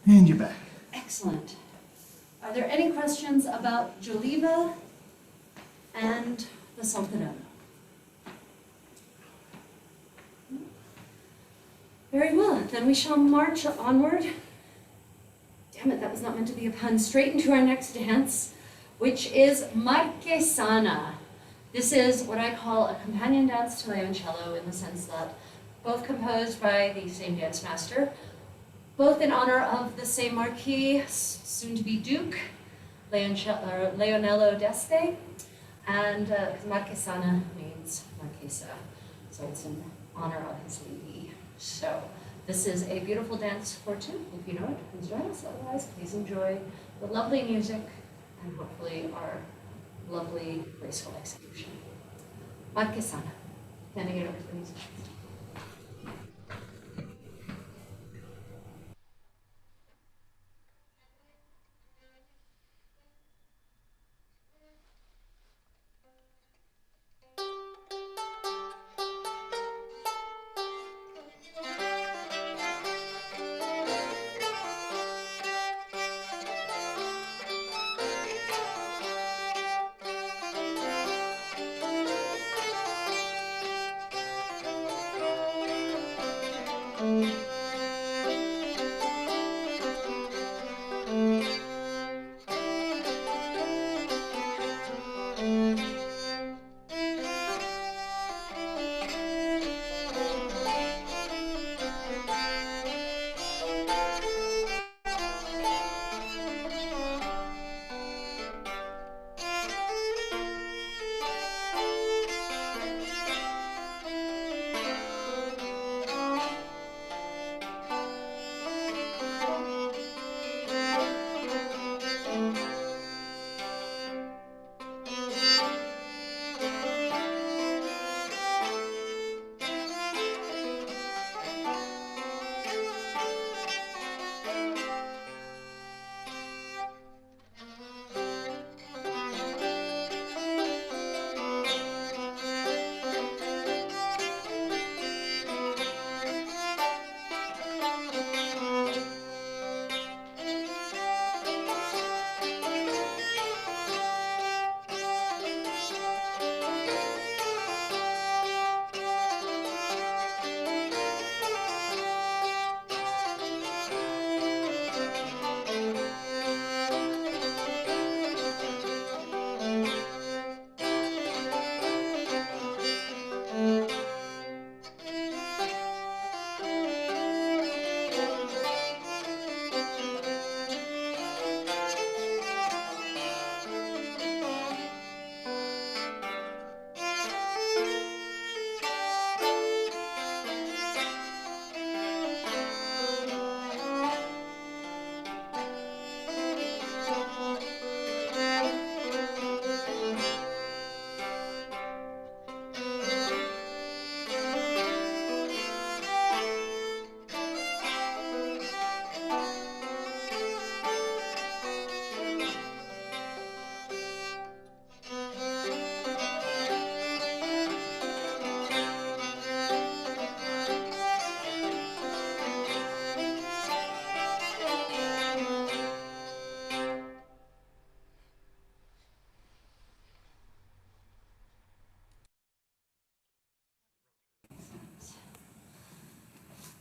And you're back. Excellent. Are there any questions about Gioliva and the Saltarello? Very well, then we shall march onward. Damn it, that was not meant to be a pun. Straight into our next dance, which is Marchesana. This is what I call a companion dance to Leoncello in the sense that both composed by the same dance master, both in honor of the same Marquis, soon to be Duke, Leonello d'Este, and Marchesana means Marchesa, so it's in honor of his lady. So this is a beautiful dance for two. If you know it, please join us. Otherwise, please enjoy the lovely music and hopefully our lovely, graceful execution. Marchesana. handing it over to the musicians.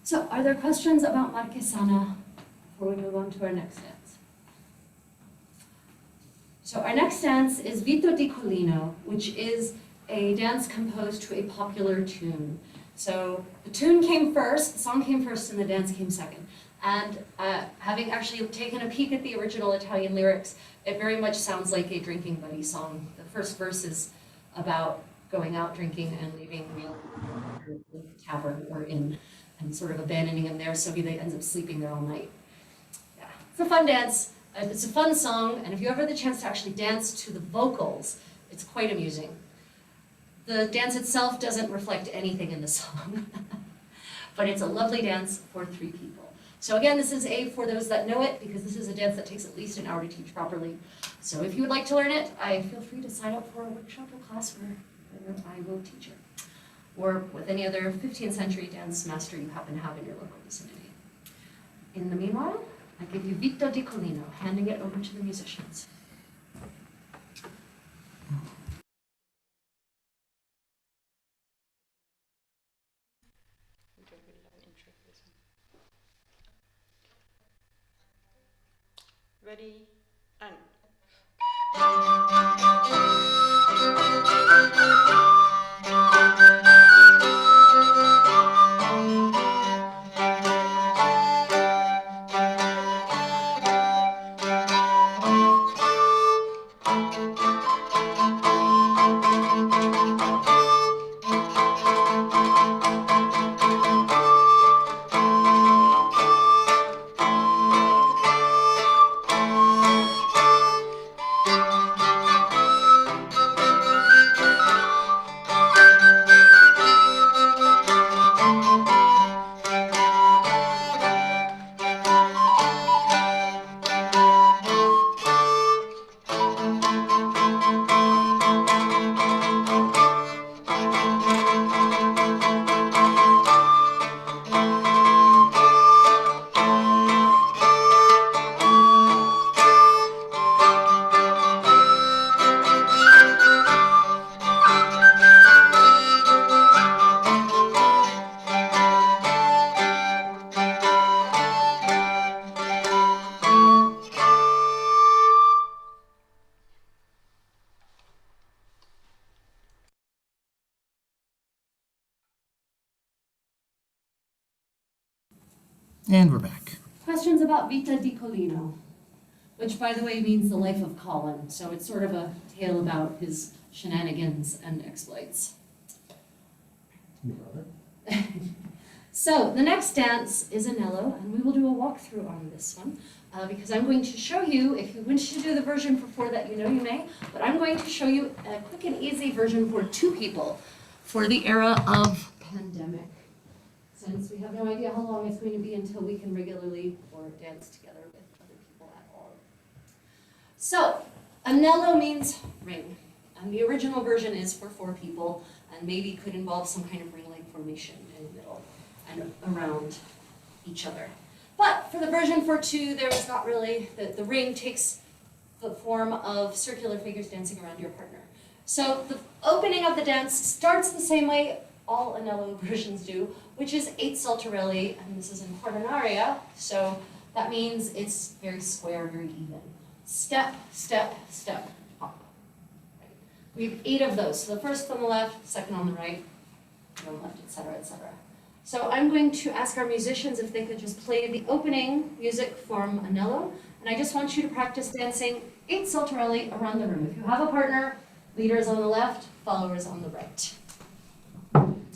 So are there questions about Marchesana before we move on to our next dance? So our next dance is Vito di Cholino, which is a dance composed to a popular tune. So the tune came first, the song came first, and the dance came second. And having actually taken a peek at the original Italian lyrics, it very much sounds like a drinking buddy song. The first verse is about going out drinking and leaving the tavern or inn and sort of abandoning him there, so he ends up sleeping there all night. Yeah, it's a fun dance. It's a fun song, and if you ever have the chance to actually dance to the vocals, it's quite amusing. The dance itself doesn't reflect anything in the song, but it's a lovely dance for 3 people. So again, this is for those that know it, because this is a dance that takes at least an hour to teach properly. So if you would like to learn it, feel free to sign up for a workshop or class where I will teach it, or with any other 15th century dance master you happen to have in your local vicinity. In the meanwhile, I give you Vito di Cholino, handing it over to the musicians. Ready, and And we're back. Questions about Vito di Cholino, which by the way means the life of Colin. So it's sort of a tale about his shenanigans and exploits. Your brother? So the next dance is Anello, and we will do a walkthrough on this one because I'm going to show you, if you wish to do the version for 4 that you know you may, but I'm going to show you a quick and easy version for 2 people for the era of pandemic. Since we have no idea how long it's going to be until we can regularly or dance together with other people at all. So, Anello means ring, and the original version is for 4 people, and maybe could involve some kind of ring-like formation in the middle and around each other. But for the version for 2, there is not really, the ring takes the form of circular figures dancing around your partner. So the opening of the dance starts the same way all Anello versions do, which is 8 saltarelli, and this is in quaternaria, so that means it's very square, very even. Step, step, step, hop. Right. We have 8 of those. So the first on the left, second on the right, third on the left, etc., etc. So I'm going to ask our musicians if they could just play the opening music from Anello, and I just want you to practice dancing 8 saltarelli around the room. If you have a partner, leaders on the left, followers on the right.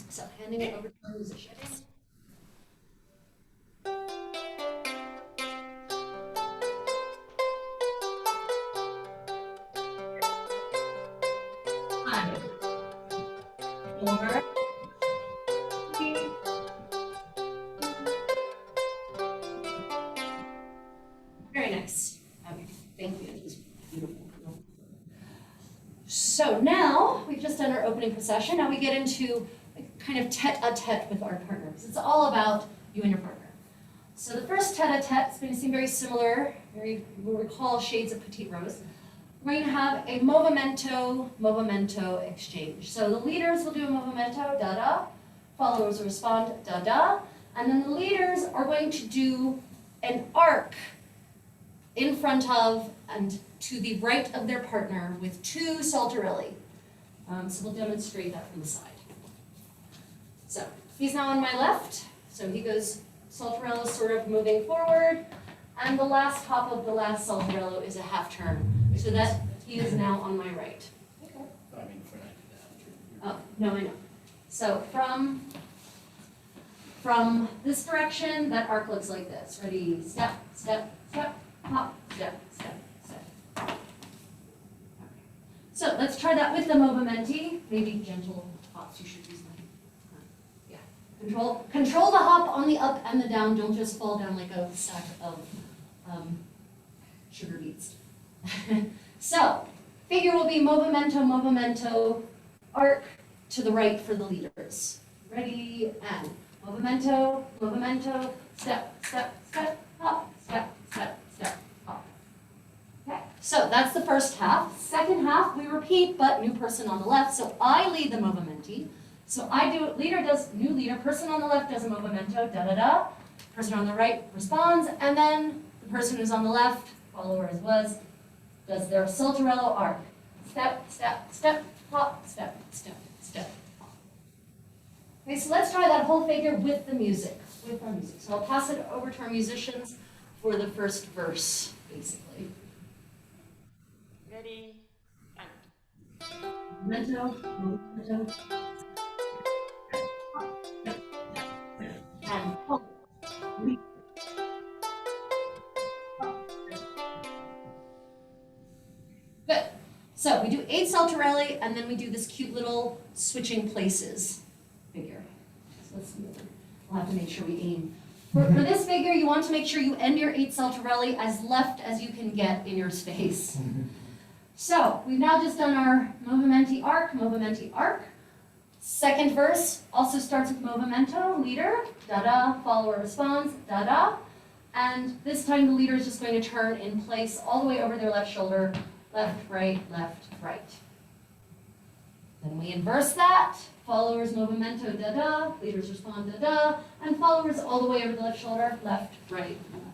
So handing it over to our musicians. Five, 4, 3. Very nice. Thank you. It was beautiful. So now we've just done our opening procession. Now we get into kind of tete-a-tete with our partner, because it's all about you and your partner. So the first tete-a-tete is going to seem very similar, we'll recall shades of Petite Rose. We're going to have a movimento exchange. So the leaders will do a movimento, da-da, followers will respond, da-da, and then the leaders are going to do an arc in front of and to the right of their partner with 2 saltarelli. So we'll demonstrate that from the side. So he's now on my left, so he goes, saltarello sort of moving forward, and the last hop of the last saltarello is a half turn, so that he is now on my right. Okay. I mean, for not do that. Oh, no, I know. So from this direction, that arc looks like this. Ready, step, step, step, hop, step, step, step. Okay. So let's try that with the movimenti. Maybe gentle hops, you should use my, yeah. Control the hop on the up and the down. Don't just fall down like a sack of sugar beets. So, figure will be movimento, arc to the right for the leaders. Ready, and movimento, step, step, step, hop, step, step, step, hop. Okay, so that's the first half. Second half, we repeat, but new person on the left. So I lead the movimenti. So I do it, leader does, new leader, person on the left does a movimento, da-da-da. Person on the right responds, and then the person who's on the left, follower as was, does their saltarello arc. Step, step, step, hop, step, step, step, hop. Okay, so let's try that whole figure with the music, with our music. So I'll pass it over to our musicians for the first verse, basically. Ready, and. Movimento, and hop. Good. So we do 8 saltarelli, and then we do this cute little switching places figure. So let's move. We'll have to make sure we aim. For this figure, you want to make sure you end your 8 saltarelli as left as you can get in your space. So we've now just done our movimenti arc. Second verse also starts with movimento, leader, da-da, follower responds, da-da. And this time the leader is just going to turn in place all the way over their left shoulder, left, right, right. Then we inverse that, followers movimento, da-da, leaders respond, da-da, and followers all the way over the left shoulder, left, right, left,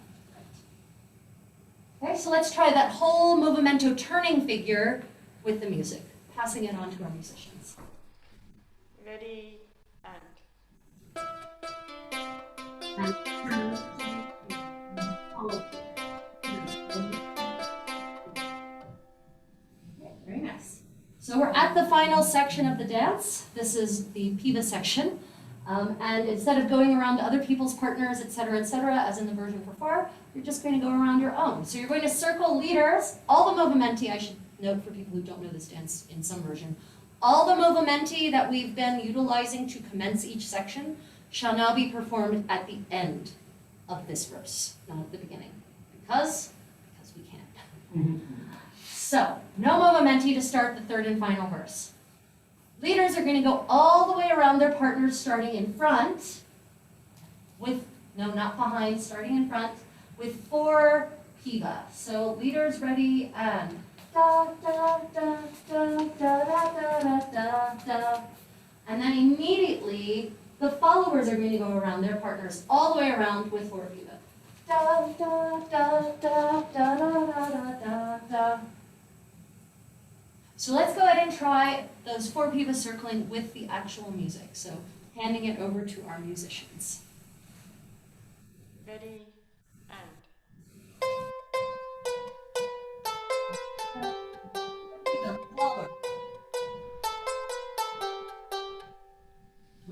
right. Okay, so let's try that whole movimento turning figure with the music, passing it on to our musicians. Ready, and. And So we're at the final section of the dance. This is the piva section. And instead of going around to other people's partners, et cetera, as in the version for four, you're just going to go around your own. So you're going to circle leaders. All the movimenti, I should note for people who don't know this dance in some version, all the movimenti that we've been utilizing to commence each section shall now be performed at the end of this verse, not at the beginning. Because we can. So, no movimenti to start the third and final verse. Leaders are going to go all the way around their partners, starting in front with, no, not behind, starting in front with 4 piva. So, leaders ready and da da da da da da da da da. And then immediately, the followers are going to go around their partners all the way around with 4 piva. Da da da da da da da da da. So let's go ahead and try those 4 piva circling with the actual music. So handing it over to our musicians. Ready, and.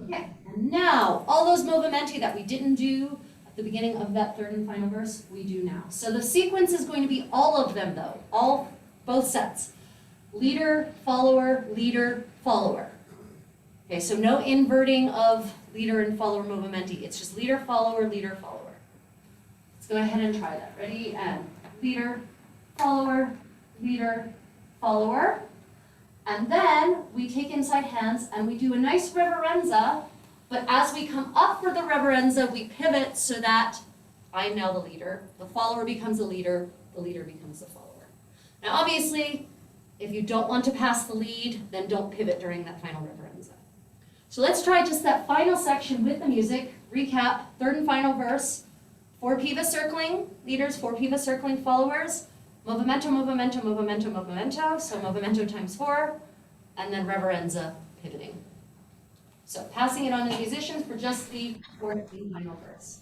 Okay, and now all those movimenti that we didn't do at the beginning of that third and final verse, we do now. So the sequence is going to be all of them though, both sets. Leader, follower, leader, follower. Okay, so no inverting of leader and follower movimenti. It's just leader, follower, leader, follower. Let's go ahead and try that. Ready? And leader, follower, leader, follower. And then we take inside hands and we do a nice reverenza, but as we come up for the reverenza, we pivot so that I'm now the leader, the follower becomes the leader becomes the follower. Now obviously, if you don't want to pass the lead, then don't pivot during that final reverenza. So let's try just that final section with the music. Recap, third and final verse. 4 piva circling leaders, 4 piva circling followers. Movimento, movimento, movimento, movimento. So movimento times 4. And then reverenza, pivoting. So passing it on to the musicians for just the fourth and final verse.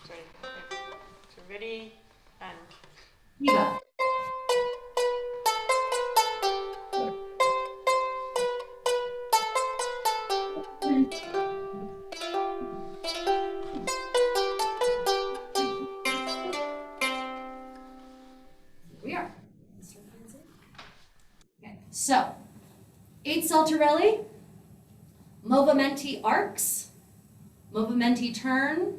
Sorry. So ready, and. Piva. We are. Okay, so 8 saltarelli, movimenti arcs, movimenti turn,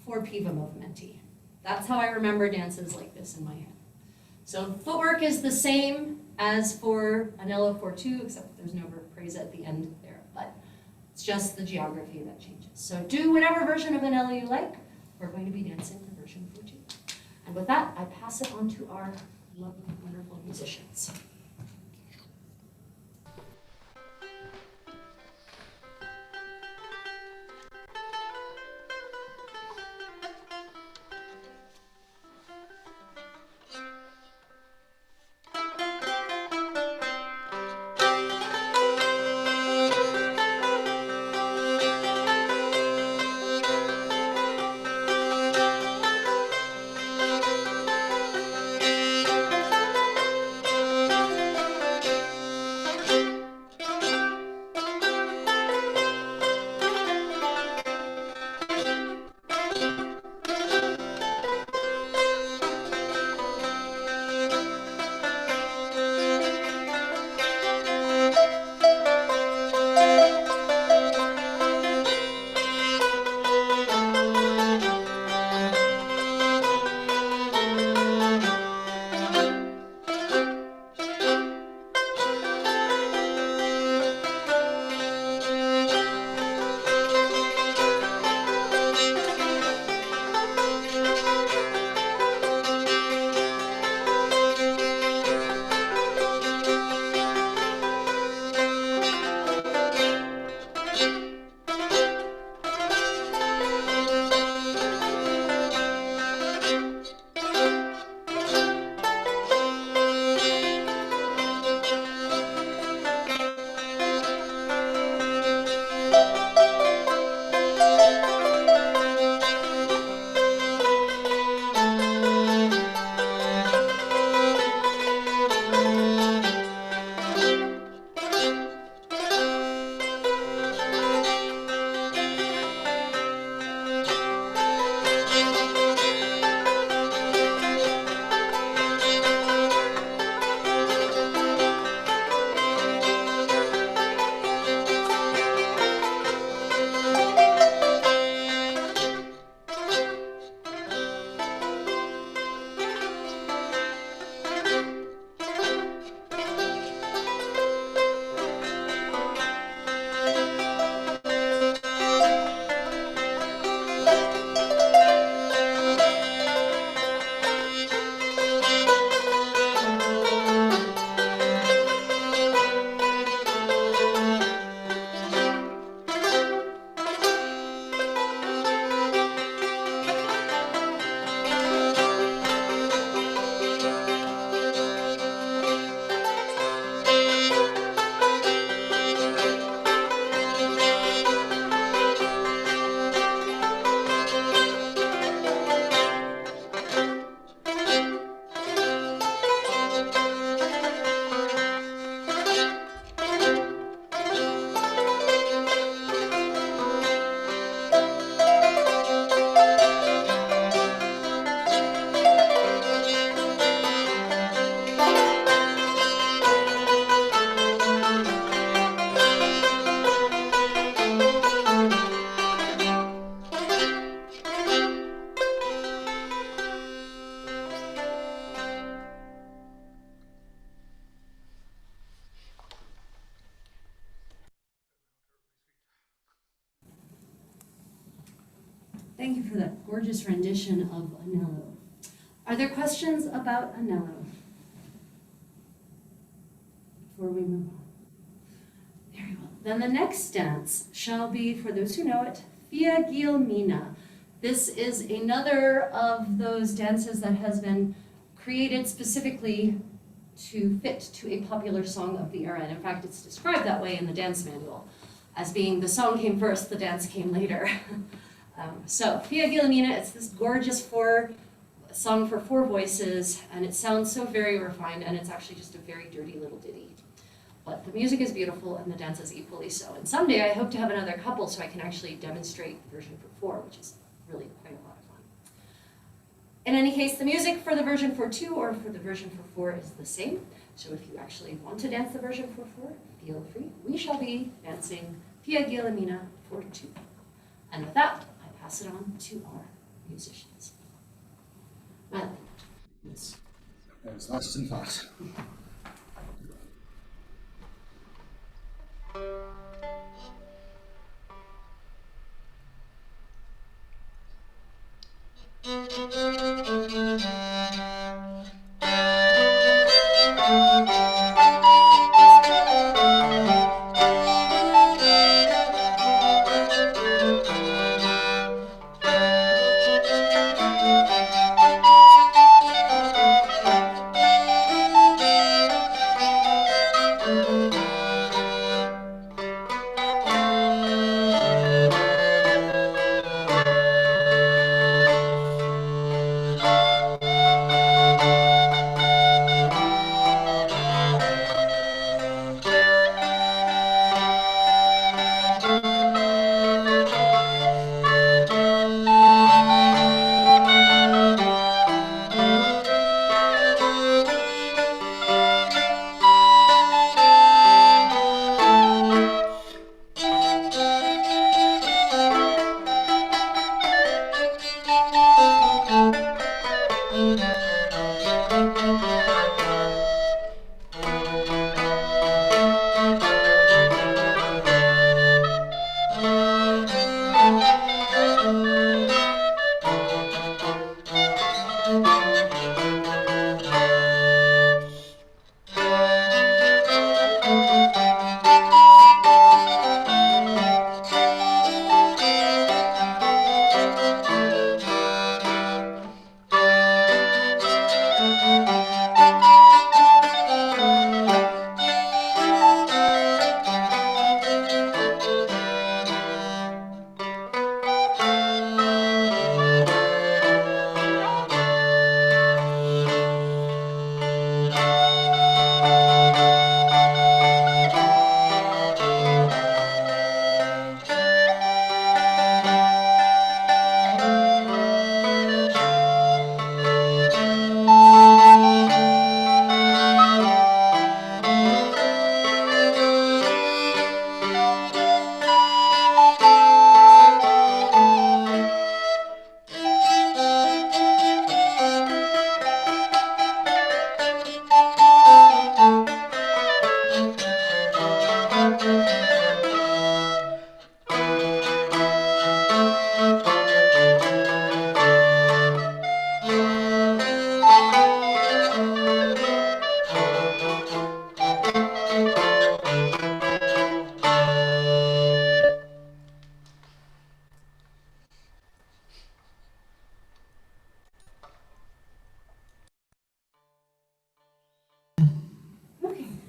4 piva movimenti. That's how I remember dances like this in my head. So footwork is the same as for Anello 4-2, except there's no presa at the end there, but it's just the geography that changes. So do whatever version of Anello you like. We're going to be dancing the version 4-2. And with that, I pass it on to our lovely, wonderful musicians. Thank you for that gorgeous rendition of Anello. Are there questions about Anello? Before we move on. Very well. Then the next dance shall be, for those who know it, Fia Guilemina. This is another of those dances that has been created specifically to fit to a popular song of the era. And in fact, it's described that way in the dance manual, as being the song came first, the dance came later. So Fia Guilemina, it's this gorgeous song for 4 voices, and it sounds so very refined, and it's actually just a very dirty little ditty. But the music is beautiful, and the dance is equally so. And someday I hope to have another couple so I can actually demonstrate the version for 4, which is really quite a lot of fun. In any case, the music for the version for 2 or for the version for 4 is the same. So if you actually want to dance the version for 4, feel free. We shall be dancing Fia Guilemina for 2. And with that, I pass it on to our musicians. Well, Yes. I was lost in thought.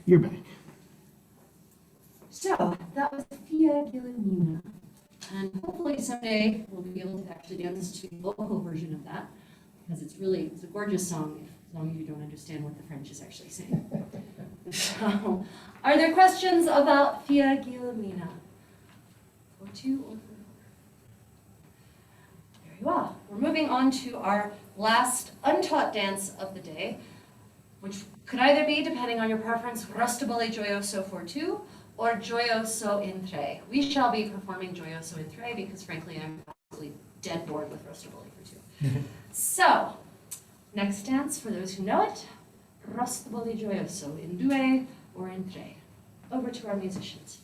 You're back. so that was Fia Guilemina. And hopefully someday we'll be able to actually dance to the vocal version of that, because it's a gorgeous song, as long as you don't understand what the French is actually saying. So, are there questions about Fia Guilemina? For 2 or for 4? Very well. We're moving on to our last untaught dance of the day, which could either be, depending on your preference, Rostabile Gioioso for 2 or Gioioso in 3. We shall be performing Gioioso in 3 because, frankly, I'm absolutely dead bored with Rostabile for 2. So, next dance, for those who know it, Rostabile Gioioso in 2 or in 3. Over to our musicians.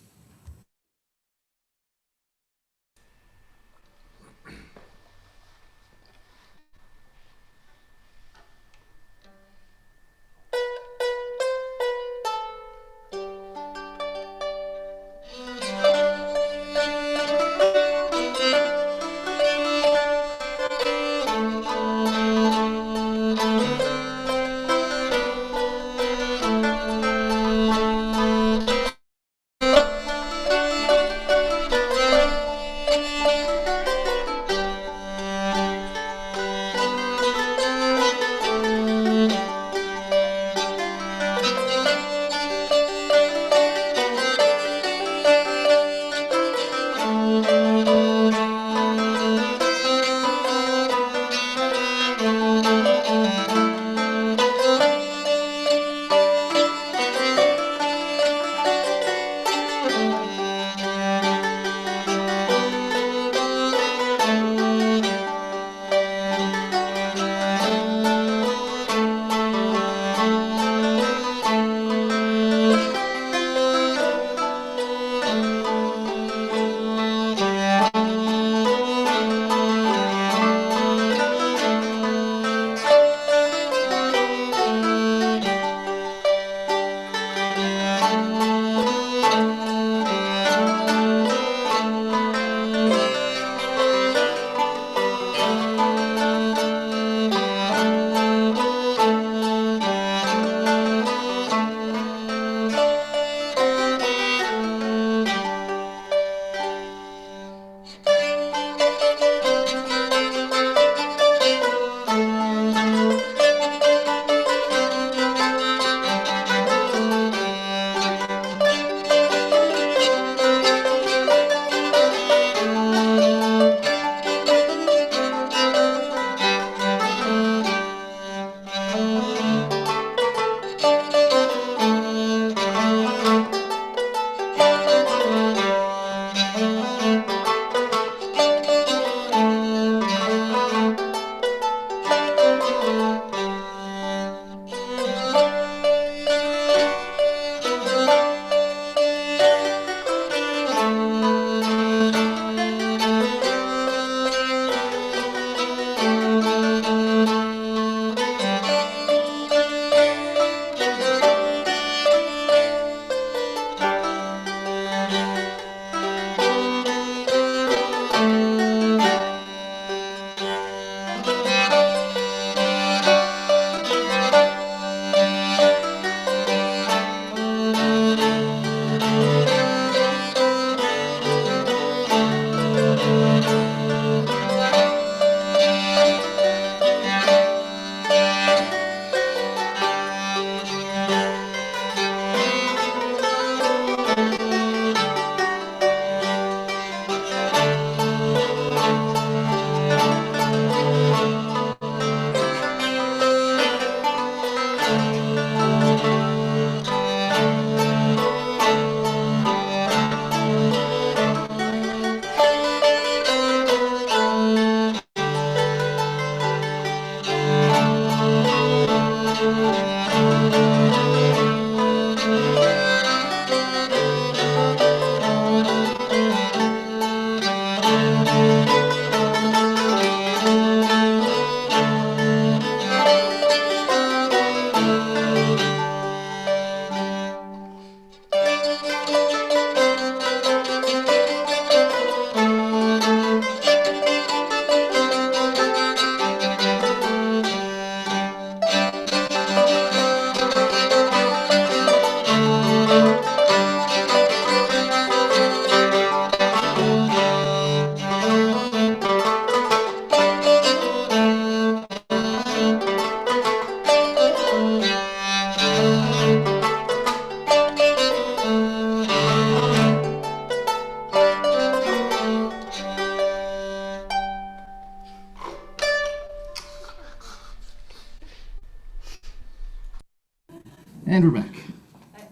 And we're back.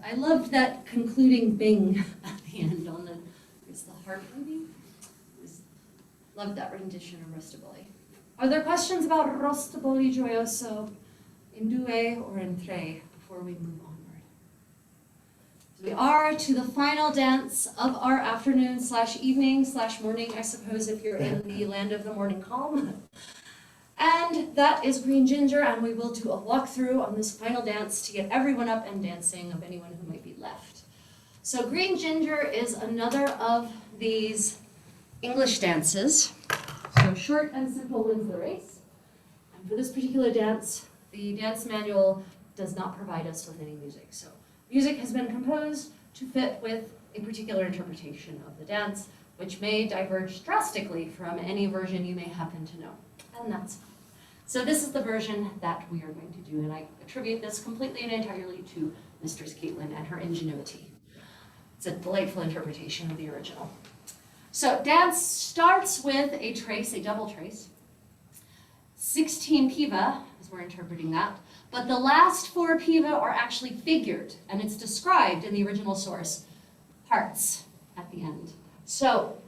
I loved that concluding bing at the end on the, is the heart maybe? Loved that rendition of Rostaboli. Are there questions about Rostaboli Gioioso in due or in tre before we move onward? So we are to the final dance of our afternoon / evening / morning, I suppose, if you're in the land of the morning calm. And that is Grene Gynger, and we will do a walkthrough on this final dance to get everyone up and dancing of anyone who might be left. So Grene Gynger is another of these English dances. So short and simple wins the race. And for this particular dance, the dance manual does not provide us with any music. So music has been composed to fit with a particular interpretation of the dance, which may diverge drastically from any version you may happen to know. And that's fine. So this is the version that we are going to do, and I attribute this completely and entirely to Mistress Caitlin and her ingenuity. It's a delightful interpretation of the original. So dance starts with a trace, a double trace. 16 piva, as we're interpreting that, but the last 4 piva are actually figured, and it's described in the original source, hearts at the end. So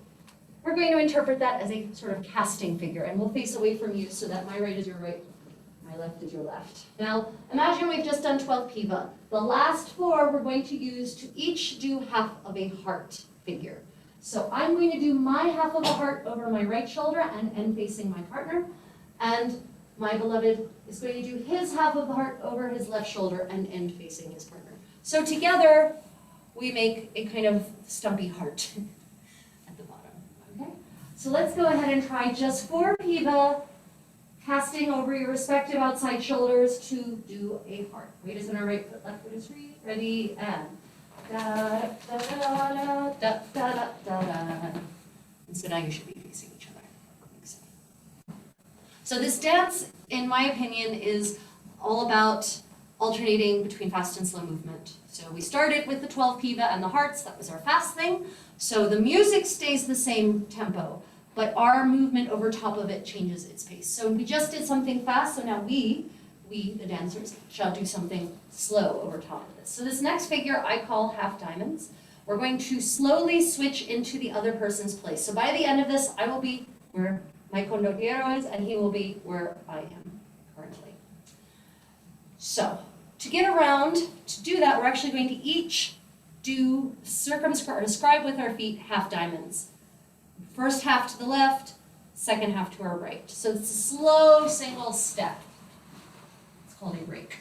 we're going to interpret that as a sort of casting figure, and we'll face away from you so that my right is your right, my left is your left. Now, imagine we've just done 12 piva. The last 4 we're going to use to each do half of a heart figure. So I'm going to do my half of a heart over my right shoulder and end facing my partner, and my beloved is going to do his half of the heart over his left shoulder and end facing his partner. So together, we make a kind of stumpy heart. So let's go ahead and try just 4 piva, casting over your respective outside shoulders to do a heart. Weight is in our right foot, left foot is free. Ready, and da da da da da da da da da. And so now you should be facing each other. So this dance, in my opinion, is all about alternating between fast and slow movement. So we started with the 12 piva and the hearts, that was our fast thing. So the music stays the same tempo, but our movement over top of it changes its pace. So we just did something fast, so now we, the dancers, shall do something slow over top of this. So this next figure I call half diamonds. We're going to slowly switch into the other person's place. So by the end of this, I will be where my condotiero is, and he will be where I am currently. So to get around, to do that, we're actually going to each do describe with our feet half diamonds. First half to the left, second half to our right. So it's a slow single step. It's called a rake.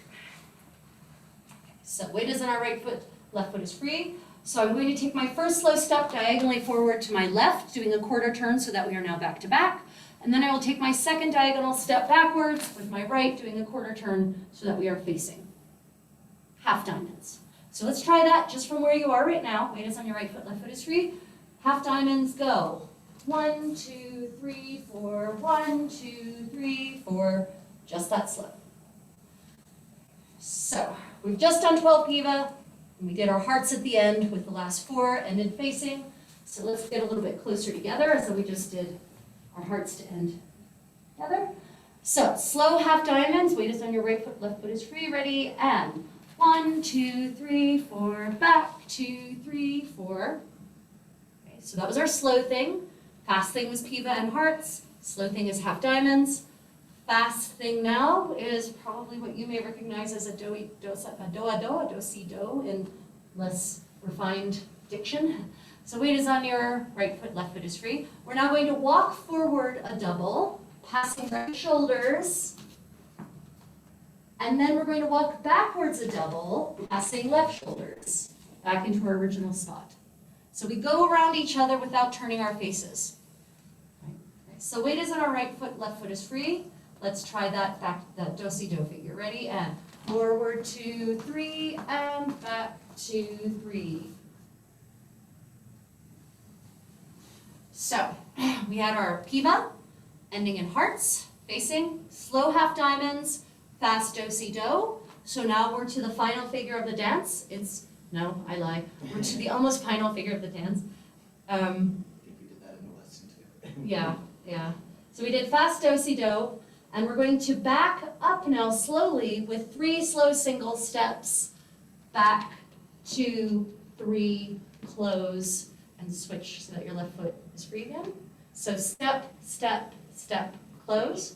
So weight is in our right foot, left foot is free. So I'm going to take my first slow step diagonally forward to my left, doing a quarter turn so that we are now back to back. And then I will take my second diagonal step backwards with my right, doing a quarter turn so that we are facing. Half diamonds. So let's try that just from where you are right now. Weight is on your right foot, left foot is free. Half diamonds, go. 1, 2, 3, 4, 1, 2, 3, 4. Just that slow. So we've just done 12 piva, and we did our hearts at the end with the last 4 ended facing. So let's get a little bit closer together as though we just did our hearts to end together. So slow half diamonds, weight is on your right foot, left foot is free, ready, and 1, 2, 3, 4, back, 2, 3, 4. Okay, so that was our slow thing. Fast thing was piva and hearts. Slow thing is half diamonds. Fast thing now is probably what you may recognize as a do-si-do in less refined diction. So weight is on your right foot, left foot is free. We're now going to walk forward a double, passing right shoulders. And then we're going to walk backwards a double, passing left shoulders, back into our original spot. So we go around each other without turning our faces. Right. So weight is on our right foot, left foot is free. Let's try that back, that do-si-do figure. Ready? And forward 2, 3, and back 2, 3. So we had our piva, ending in hearts, facing, slow half diamonds, fast do-si-do. So now we're to the final figure of the dance. No, I lie. We're to the almost final figure of the dance. I think we did that in the lesson too. Yeah. So we did fast do-si-do, and we're going to back up now slowly with 3 slow single steps back, 2, 3, close, and switch so that your left foot is free again. So step, step, step, close.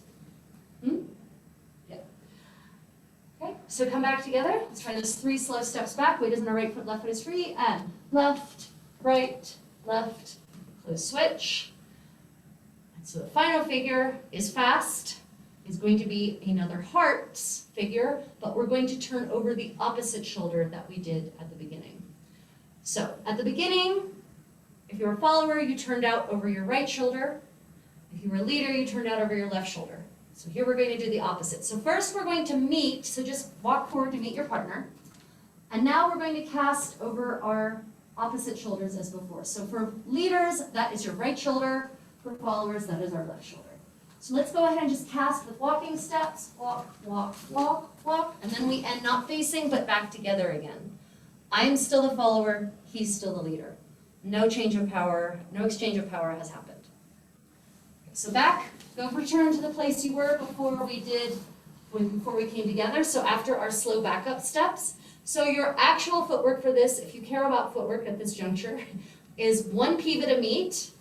Yeah. Okay, so come back together. Let's try those 3 slow steps back. Weight is on our right foot, left foot is free, and left, right, left, close, switch. And so the final figure is fast. Is going to be another hearts figure, but we're going to turn over the opposite shoulder that we did at the beginning. So at the beginning, if you were a follower, you turned out over your right shoulder. If you were a leader, you turned out over your left shoulder. So here we're going to do the opposite. So first we're going to meet, so just walk forward to meet your partner. And now we're going to cast over our opposite shoulders as before. So for leaders, that is your right shoulder. For followers, that is our left shoulder. So let's go ahead and just cast with walking steps. Walk, walk, walk, walk. And then we end not facing, but back together again. I'm still the follower, he's still the leader. No change of power, no exchange of power has happened. So back, go return to the place you were before we came together. So after our slow backup steps. So your actual footwork for this, if you care about footwork at this juncture, is 1 pivot to meet,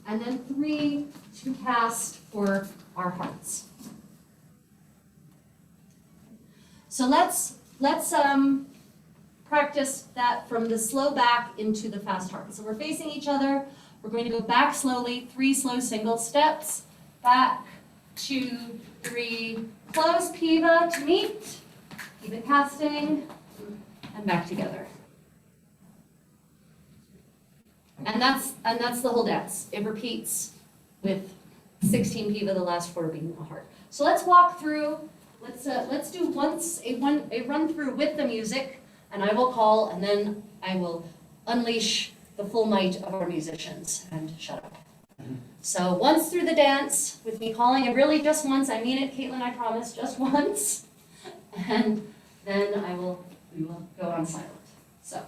and then 3 to cast for our hearts. So let's practice that from the slow back into the fast heart. So we're facing each other. We're going to go back slowly, 3 slow single steps. Back, 2, 3, close, pivot to meet, pivot casting, and back together. And that's the whole dance. It repeats with 16 piva, the last 4 being a heart. So let's walk through. Let's do once a run through with the music, and I will call, and then I will unleash the full might of our musicians and shut up. So once through the dance with me calling, and really just once. I mean it, Caitlin. I promise, just once. And then we will go on silent. So.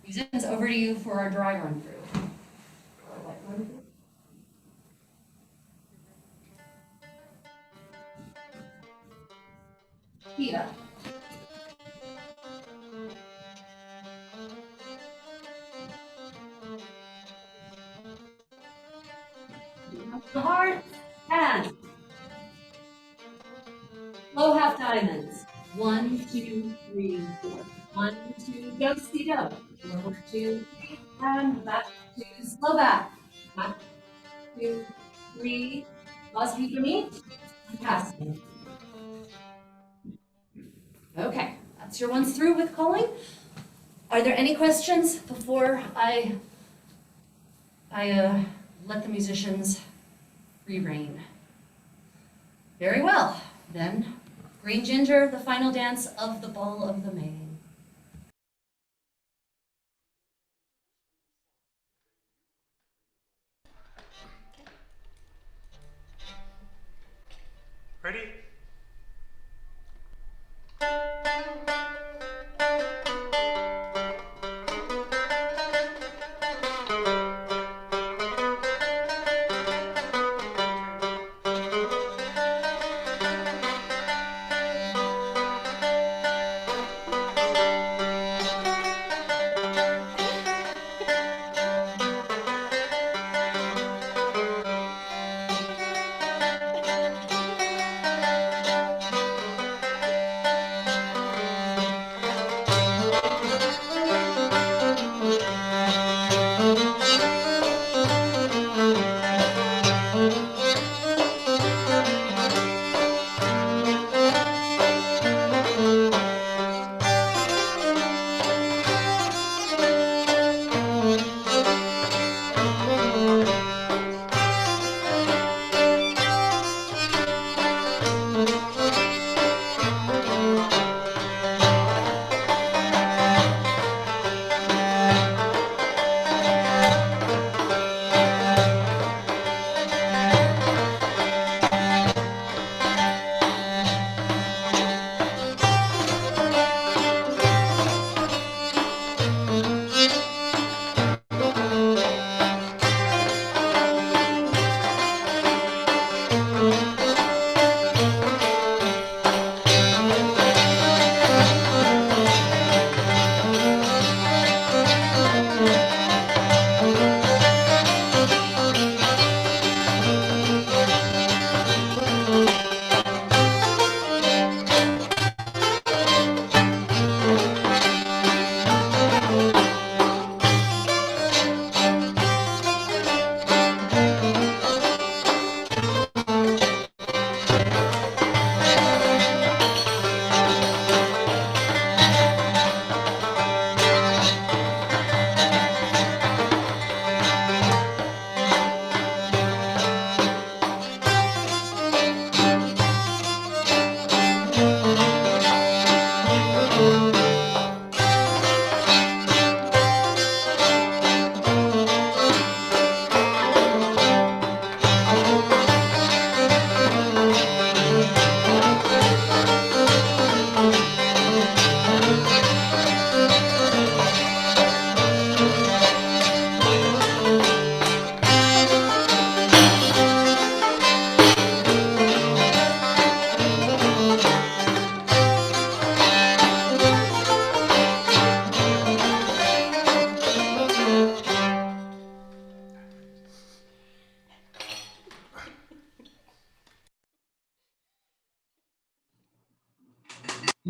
Musicians, over to you for our dry run through. Pia. The heart and low half diamonds. 1, 2, 3, 4. 1, 2, go, see, go. 1, 2, 3, and back to slow back. Back, 2, 3, pause, feet to meet, and pass. Okay, that's your ones through with calling. Are there any questions before I let the musicians free rein? Very well, then. Grene Gynger, the final dance of the Ball of the May. Ready?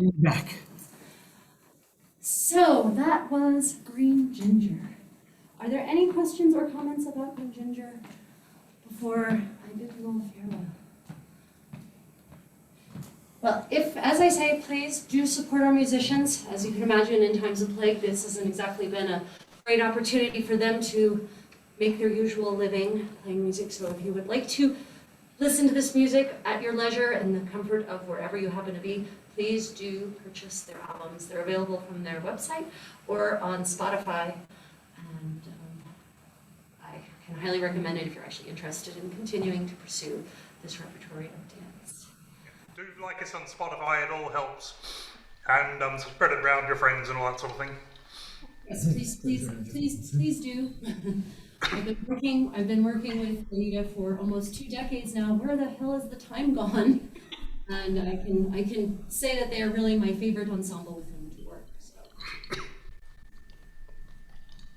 You're back. So that was Grene Gynger. Are there any questions or comments about Grene Gynger before I bid you all farewell? Well, if, as I say, please do support our musicians. As you can imagine, in times of plague, this hasn't exactly been a great opportunity for them to make their usual living playing music. So if you would like to listen to this music at your leisure in the comfort of wherever you happen to be, please do purchase their albums. They're available from their website or on Spotify. And I can highly recommend it if you're actually interested in continuing to pursue this repertory of dance. Do like us on Spotify, it all helps. And spread it around your friends and all that sort of thing. Yes, please do. I've been working with Anita for almost 2 decades now. Where the hell has the time gone? And I can say that they are really my favorite ensemble with whom to work. So,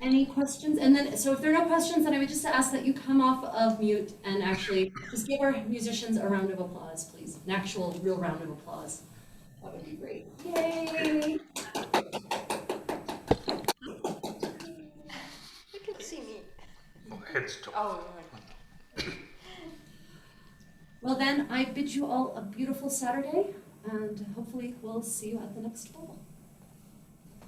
any questions? And then, so if there are no questions, then I would just ask that you come off of mute and actually just give our musicians a round of applause, please. An actual, real round of applause. That would be great. Yay! You can see me. Heads top. Oh, Well then, I bid you all a beautiful Saturday, and hopefully we'll see you at the next ball.